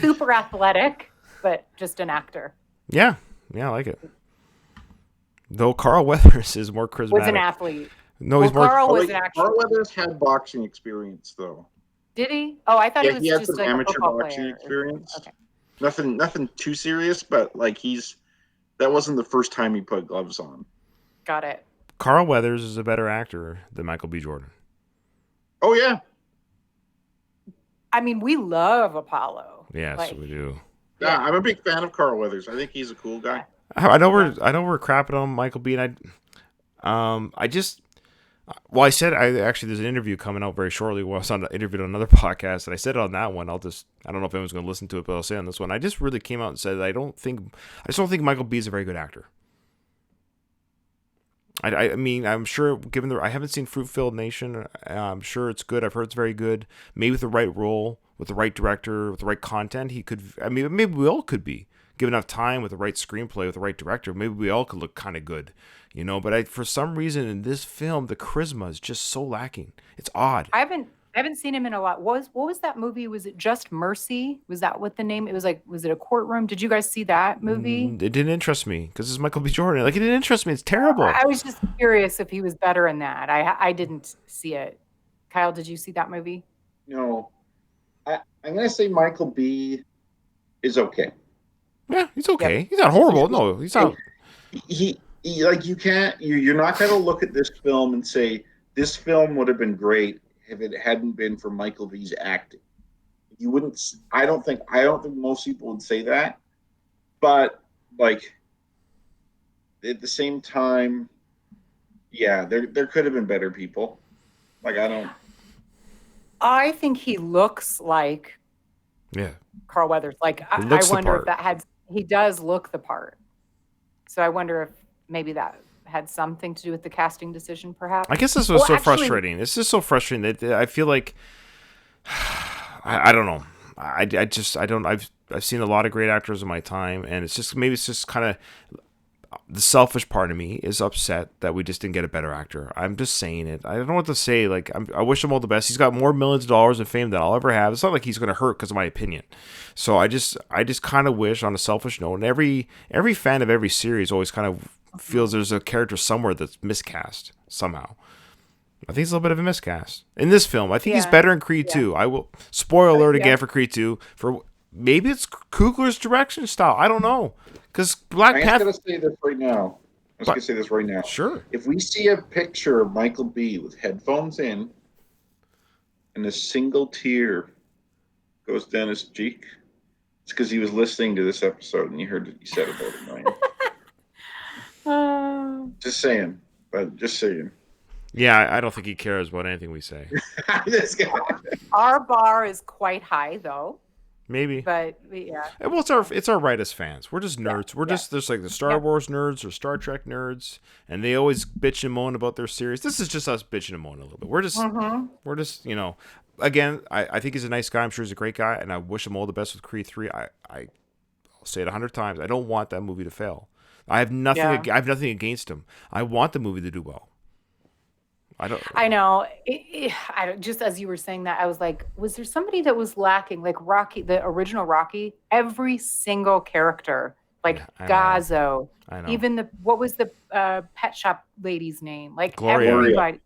B: super athletic, but just an actor.
A: Yeah, I like it. Though Carl Weathers is more charismatic.
B: Was an athlete.
A: No, he's more.
B: Carl was an actor.
C: Carl Weathers had boxing experience, though.
B: Did he? Oh, I thought
C: Yeah,
B: he was
C: he had
B: just
C: some
B: like
C: amateur
B: a football
C: boxing
B: player.
C: experience.
B: Okay.
C: Nothing too serious, but like that wasn't the first time he put gloves on.
B: Got it.
A: Carl Weathers is a better actor than Michael B. Jordan.
C: Oh yeah.
B: I mean, we love Apollo.
A: Yes, we do.
C: Yeah, I'm a big fan of Carl Weathers. I think he's a cool guy.
A: I know we're crapping on Michael B. And I said there's an interview coming out very shortly. I was interviewed on another podcast, and I said it on that one. I don't know if anyone's going to listen to it, but I'll say it on this one. I just really came out and said I just don't think Michael B. is a very good actor. I mean, I'm sure, given I haven't seen Fruitvale Nation. I'm sure it's good. I've heard it's very good. Maybe with the right role, with the right director, with the right content, he could. I mean, maybe we all could be given enough time with the right screenplay, with the right director. Maybe we all could look kind of good, But for some reason in this film, the charisma is just so lacking. It's odd.
B: I haven't seen him in a lot. What was that movie? Was it Just Mercy? Was that what the name? It was like, was it a courtroom? Did you guys see that movie?
A: It didn't interest me because it's Michael B. Jordan. Like, it didn't interest me. It's terrible.
B: I was just curious if he was better in that. I didn't see it. Kyle, did you see that movie?
C: No, I'm gonna say Michael B. is okay.
A: Yeah, he's okay. Yep. He's not horrible. No, he's not.
C: He like you're not gonna look at this film and say this film would have been great if it hadn't been for Michael B's acting. You wouldn't. I don't think most people would say that. But like at the same time, yeah, there could have been better people. Like
B: I think he looks like Carl Weathers. Like I wonder if he does look the part. So I wonder if maybe that had something to do with the casting decision, perhaps.
A: I guess this was frustrating. This is so frustrating that I feel like I don't know. I don't. I've seen a lot of great actors in my time, and it's just kind of the selfish part of me is upset that we just didn't get a better actor. I'm just saying it. I don't know what to say. Like, I wish him all the best. He's got more millions of dollars of fame than I'll ever have. It's not like he's going to hurt because of my opinion. So I just kind of wish, on a selfish note, and every fan of every series always kind of feels there's a character somewhere that's miscast somehow. I think it's a little bit of a miscast in this film. I think he's better in Creed 2. I will spoiler alert again for Creed 2. For maybe it's Coogler's direction style. I don't know. Because Black Panther.
C: I'm going to say this right now. Sure. If we see a picture of Michael B. with headphones in, and a single tear goes down his cheek, it's because he was listening to this episode and he heard what you said about it. Just saying.
A: Yeah, I don't think he cares about anything we say.
B: Our bar is quite high, though.
A: Maybe.
B: But yeah.
A: Well, it's our right as fans. We're just nerds. We're just like the Star Wars nerds or Star Trek nerds, and they always bitch and moan about their series. This is just us bitching and moaning a little bit. We're just again, I think he's a nice guy. I'm sure he's a great guy, and I wish him all the best with Creed 3. I'll say it 100 times. I don't want that movie to fail. I have nothing. I have nothing against him. I want the movie to do well.
B: I know. Just as you were saying that, I was like, was there somebody that was lacking? Like Rocky, the original Rocky, every single character, like Gazzo, even what was the pet shop lady's name? Like Gloria.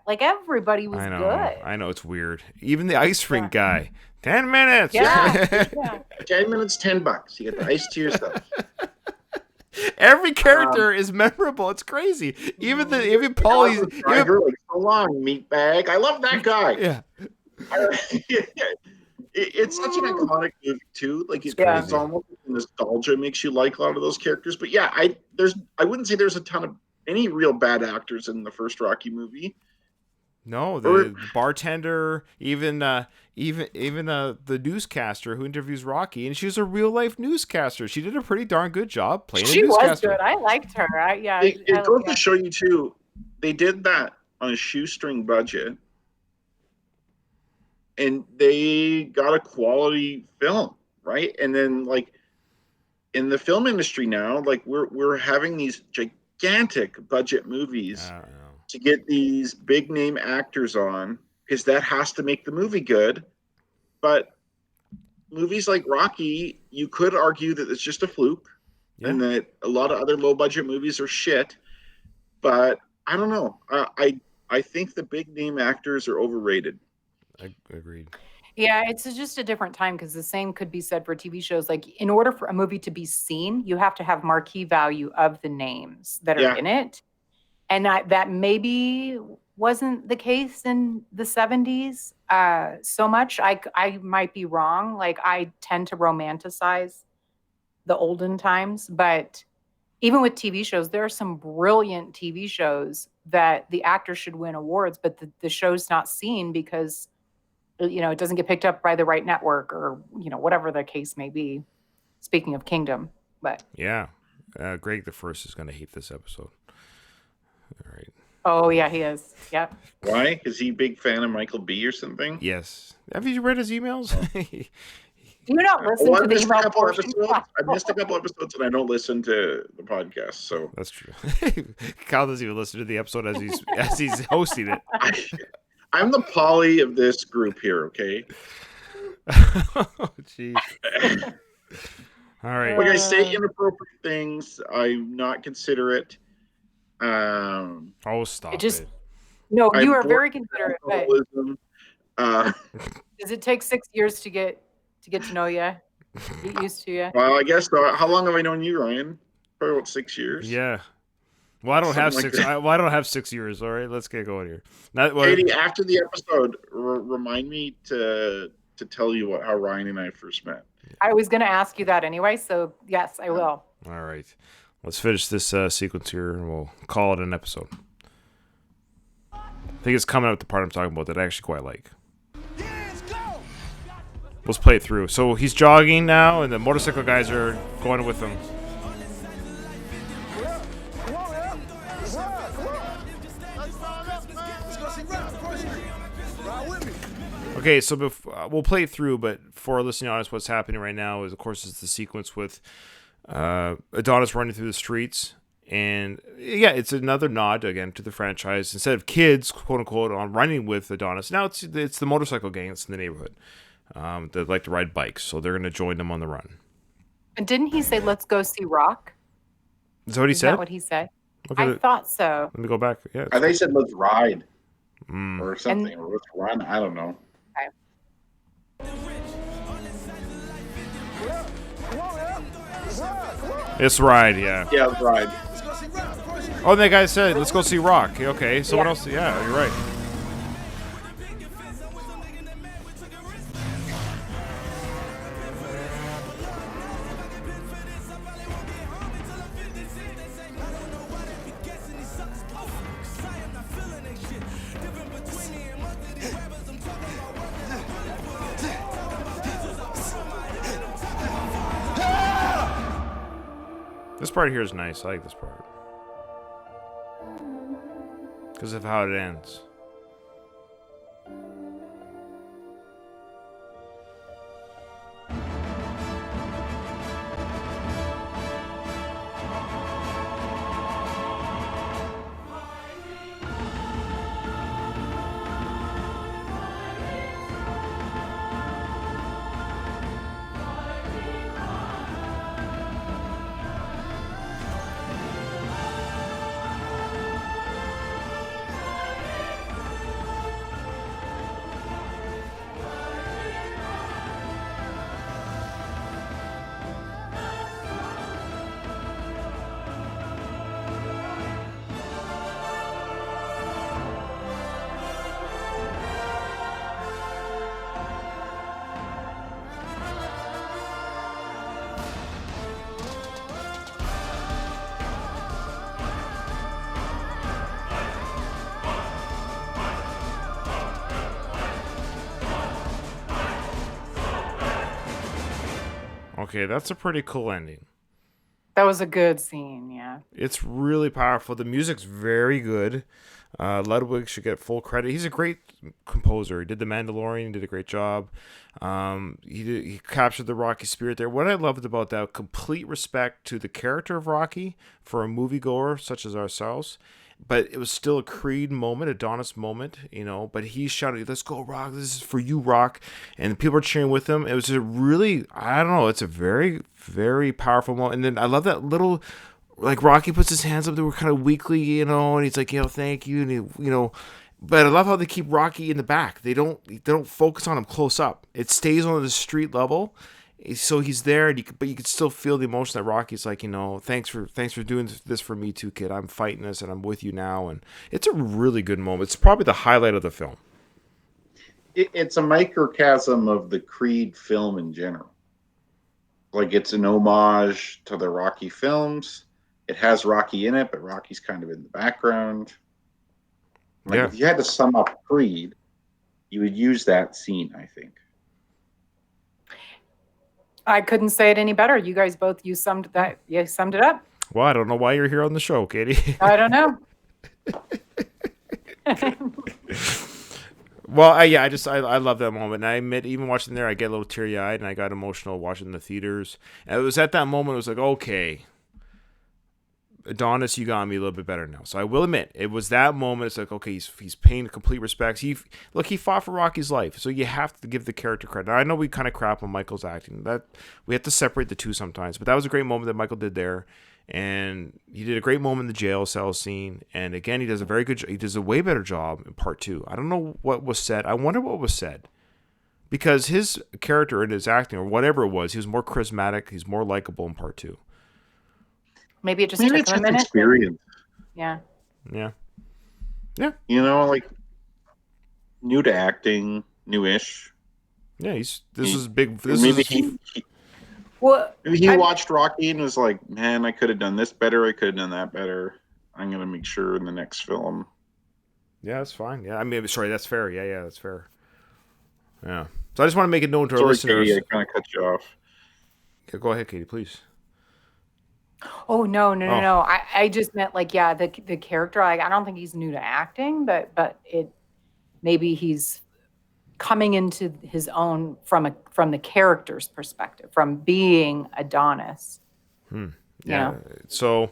B: Like everybody was good.
A: I know, it's weird. Even the ice rink guy. 10 minutes.
B: Yeah.
C: 10 minutes, $10. You get the ice to yourself.
A: Every character is memorable. It's crazy. Even Paulie's
C: like so long, meatbag. I love that guy.
A: Yeah.
C: It's such an iconic movie too. Like it's almost nostalgia makes you like a lot of those characters. But yeah, I wouldn't say there's a ton of any real bad actors in the first Rocky movie.
A: No, the bartender, even the newscaster who interviews Rocky, and she's a real life newscaster. She did a pretty darn good job playing. She
B: was good. I liked her.
C: It goes to show you too. They did that on a shoestring budget, and they got a quality film, right? And then like in the film industry now, like we're having these gigantic budget movies to get these big name actors on, because that has to make the movie good. But movies like Rocky, you could argue that it's just a fluke and that a lot of other low budget movies are shit. But I don't know. I think the big name actors are overrated.
A: I agreed.
B: Yeah, it's just a different time, because the same could be said for TV shows. Like, in order for a movie to be seen, you have to have marquee value of the names that are in it. And that maybe wasn't the case in the 70s so much. I might be wrong. Like, I tend to romanticize the olden times. But even with TV shows, there are some brilliant TV shows that the actors should win awards, but the show's not seen because, it doesn't get picked up by the right network or, whatever the case may be. Speaking of Kingdom. But
A: yeah. Greg the First is going to hate this episode. All right.
B: Oh, yeah, he is. Yep.
C: Why? Is he a big fan of Michael B or something?
A: Yes. Have you read his emails?
B: Do you not listen to the email portion?
C: I missed a couple episodes and I don't listen to the podcast, so
A: that's true. Kyle doesn't even listen to the episode as he's hosting it.
C: I'm the Polly of this group here, okay?
A: Oh, jeez. All right.
C: Like I say inappropriate things. I'm not considerate.
A: Stop it.
B: No, you are very considerate. Does it take 6 years to get to know you? Get used to you?
C: Well, I guess so. How long have I known you, Ryan? Probably about 6 years.
A: Yeah. Well, I don't have 6. I don't have 6 years. All right, let's get going here.
C: Katie, after the episode, remind me to tell you how Ryan and I first met.
B: I was going to ask you that anyway, so yes, I will.
A: All right. Let's finish this sequence here, and we'll call it an episode. I think it's coming up the part I'm talking about that I actually quite like. Let's play it through. So he's jogging now, and the motorcycle guys are going with him. Okay, so we'll play it through, but for our listening audience, what's happening right now is, of course, it's the sequence with Adonis running through the streets, and it's another nod again to the franchise. Instead of kids, quote unquote, on running with Adonis, now it's the motorcycle gangs in the neighborhood that like to ride bikes, so they're going to join them on the run.
B: And didn't he say, "Let's go see Rock"?
A: Is that what he said?
B: Is that what he said? I thought so.
A: Let me go back. Yeah,
C: they said let's ride or something, or let's run. I don't know.
A: It's Ride, yeah.
C: Yeah, it's Ride.
A: Oh, that guy said, let's go see Rock. Okay, someone else. Yeah, you're right. This part here is nice. I like this part. Because of how it ends. Okay, that's a pretty cool ending.
B: That was a good scene, yeah.
A: It's really powerful. The music's very good. Ludwig should get full credit. He's a great composer. He did The Mandalorian, did a great job. He captured the Rocky spirit there. What I loved about that, complete respect to the character of Rocky for a moviegoer such as ourselves. But it was still a Creed moment, Adonis moment, but he shouted, "Let's go, Rock. This is for you, Rock." And people were cheering with him. It was a really, I don't know, it's a very, very powerful moment. And then I love that little, like, Rocky puts his hands up, they were kind of weakly, and he's like, thank you. And but I love how they keep Rocky in the back. They don't focus on him close up. It stays on the street level. So he's there, but you can still feel the emotion that Rocky's like, thanks for doing this for me too, kid. I'm fighting this, and I'm with you now, and it's a really good moment. It's probably the highlight of the film.
C: It's a microcosm of the Creed film in general. Like, it's an homage to the Rocky films. It has Rocky in it, but Rocky's kind of in the background. Like,
A: yeah.
C: If you had to sum up Creed, you would use that scene, I think.
B: I couldn't say it any better. You guys both summed it up.
A: Well, I don't know why you're here on the show, Katie.
B: I don't know.
A: Well, I love that moment. And I admit, even watching there, I get a little teary-eyed, and I got emotional watching the theaters. And it was at that moment, it was like, okay, Adonis, you got me a little bit better now. So I will admit, it was that moment. It's like, okay, he's paying complete respects. He fought for Rocky's life, so you have to give the character credit. Now, I know we kind of crap on Michael's acting. That we have to separate the two sometimes, but that was a great moment that Michael did there, and he did a great moment in the jail cell scene. And again, he does a way better job in part 2. I don't know what was said. I wonder what was said, because his character and his acting, or whatever it was, he was more charismatic. He's more likable in part 2.
B: Maybe it just took him a minute.
C: Experience.
B: Yeah.
A: Yeah.
C: Like, new to acting, newish.
A: Yeah, this is big.
C: Maybe he watched Rocky and was like, man, I could have done this better. I could have done that better. I'm going to make sure in the next film.
A: Yeah, that's fine. Yeah, I mean, sorry, that's fair. Yeah, that's fair. Yeah. So I just want to make it known to our listeners.
C: Katie, I kind of cut you off.
A: Okay, go ahead, Katie, please.
B: Oh, no. I just meant, like, yeah, the character, like, I don't think he's new to acting, but maybe he's coming into his own from the character's perspective, from being Adonis.
A: Yeah. So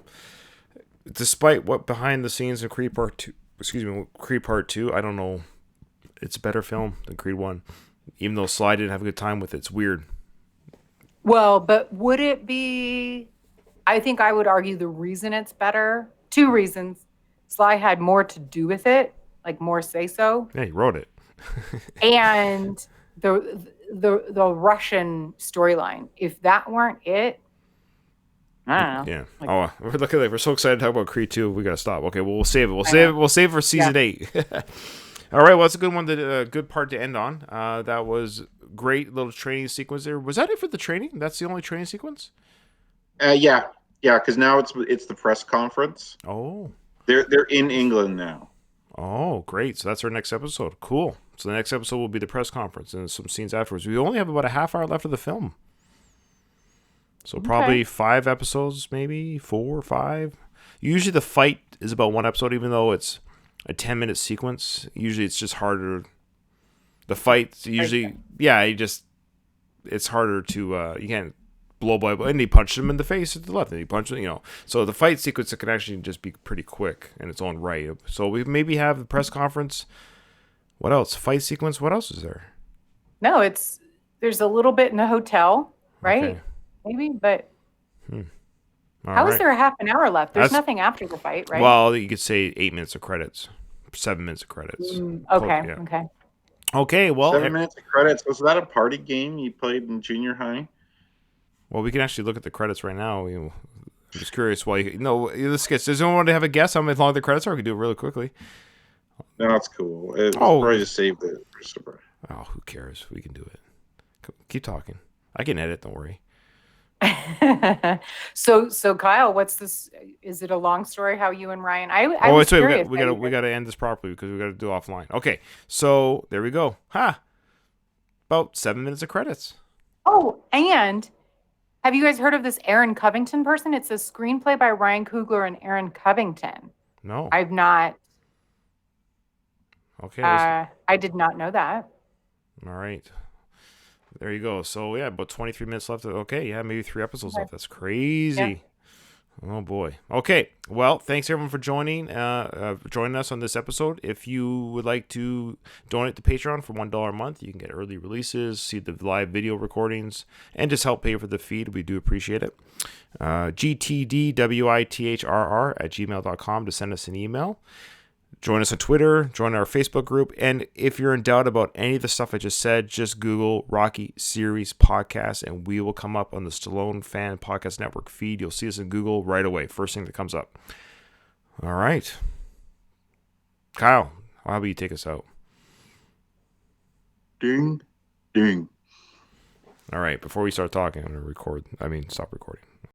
A: despite what behind the scenes in Creed Part 2, I don't know, it's a better film than Creed 1. Even though Sly didn't have a good time with it. It's weird.
B: Well, but would it be... I think I would argue the reason it's better, 2 reasons. Sly had more to do with it, like more say-so.
A: Yeah, he wrote it.
B: And the Russian storyline, if that weren't it, I don't know.
A: Yeah. Look at that. We're so excited to talk about Creed 2. We got to stop. Okay, well, we'll save it. We'll save it for season 8. All right, well, that's a good one. A good part to end on. That was great little training sequence there. Was that it for the training? That's the only training sequence?
C: Yeah, because now it's the press conference.
A: Oh,
C: they're in England now.
A: Oh, great! So that's our next episode. Cool. So the next episode will be the press conference and some scenes afterwards. We only have about a half hour left of the film. So probably 5 episodes, maybe 4 or 5. Usually the fight is about 1 episode, even though it's a 10-minute sequence. Usually it's just harder. The fights usually, it's harder to, you can't blow by, and he punched him in the face at the left, and he punched him, So the fight sequence, it can actually just be pretty quick in its own right. So we maybe have the press conference. What else? Fight sequence. What else is there?
B: No, there's a little bit in a hotel, right?
A: Okay.
B: Maybe, but
A: All
B: is
A: right.
B: there a half an hour left? There's nothing after the fight, right?
A: Well, you could say 8 minutes of credits, 7 minutes of credits.
B: Okay.
A: Yeah.
B: Okay.
A: Okay, well,
C: 7 minutes of credits. Was that a party game you played in junior high?
A: we can actually look at the credits right now. I'm just curious why. Let's guess. Does anyone want to have a guess how long the credits are? We can do it really quickly.
C: No, that's cool. It's
A: Oh.
C: probably just saved it for surprise.
A: Oh, who cares? We can do it. Keep talking. I can edit. Don't worry.
B: So Kyle, what's this? Is it a long story how you and Ryan? I
A: Oh,
B: was
A: wait.
B: curious.
A: We gotta end this properly because we gotta do offline. Okay, so there we go. About 7 minutes of credits.
B: Oh, and have you guys heard of this Aaron Covington person? It's a screenplay by Ryan Coogler and Aaron Covington.
A: No.
B: I've not.
A: Okay.
B: I did not know that.
A: All right. There you go. So yeah, about 23 minutes left. Okay, yeah, maybe 3 episodes left. That's crazy. Oh boy. Okay. Well, thanks everyone for joining us on this episode. If you would like to donate to Patreon for $1 a month, you can get early releases, see the live video recordings, and just help pay for the feed. We do appreciate it. gtdwithrr@gmail.com to send us an email. Join us on Twitter, join our Facebook group, and if you're in doubt about any of the stuff I just said, just Google Rocky Series Podcast, and we will come up on the Stallone Fan Podcast Network feed. You'll see us in Google right away, first thing that comes up. All right. Kyle, how about you take us out?
C: Ding, ding.
A: All right, before we start talking, I'm going to stop recording.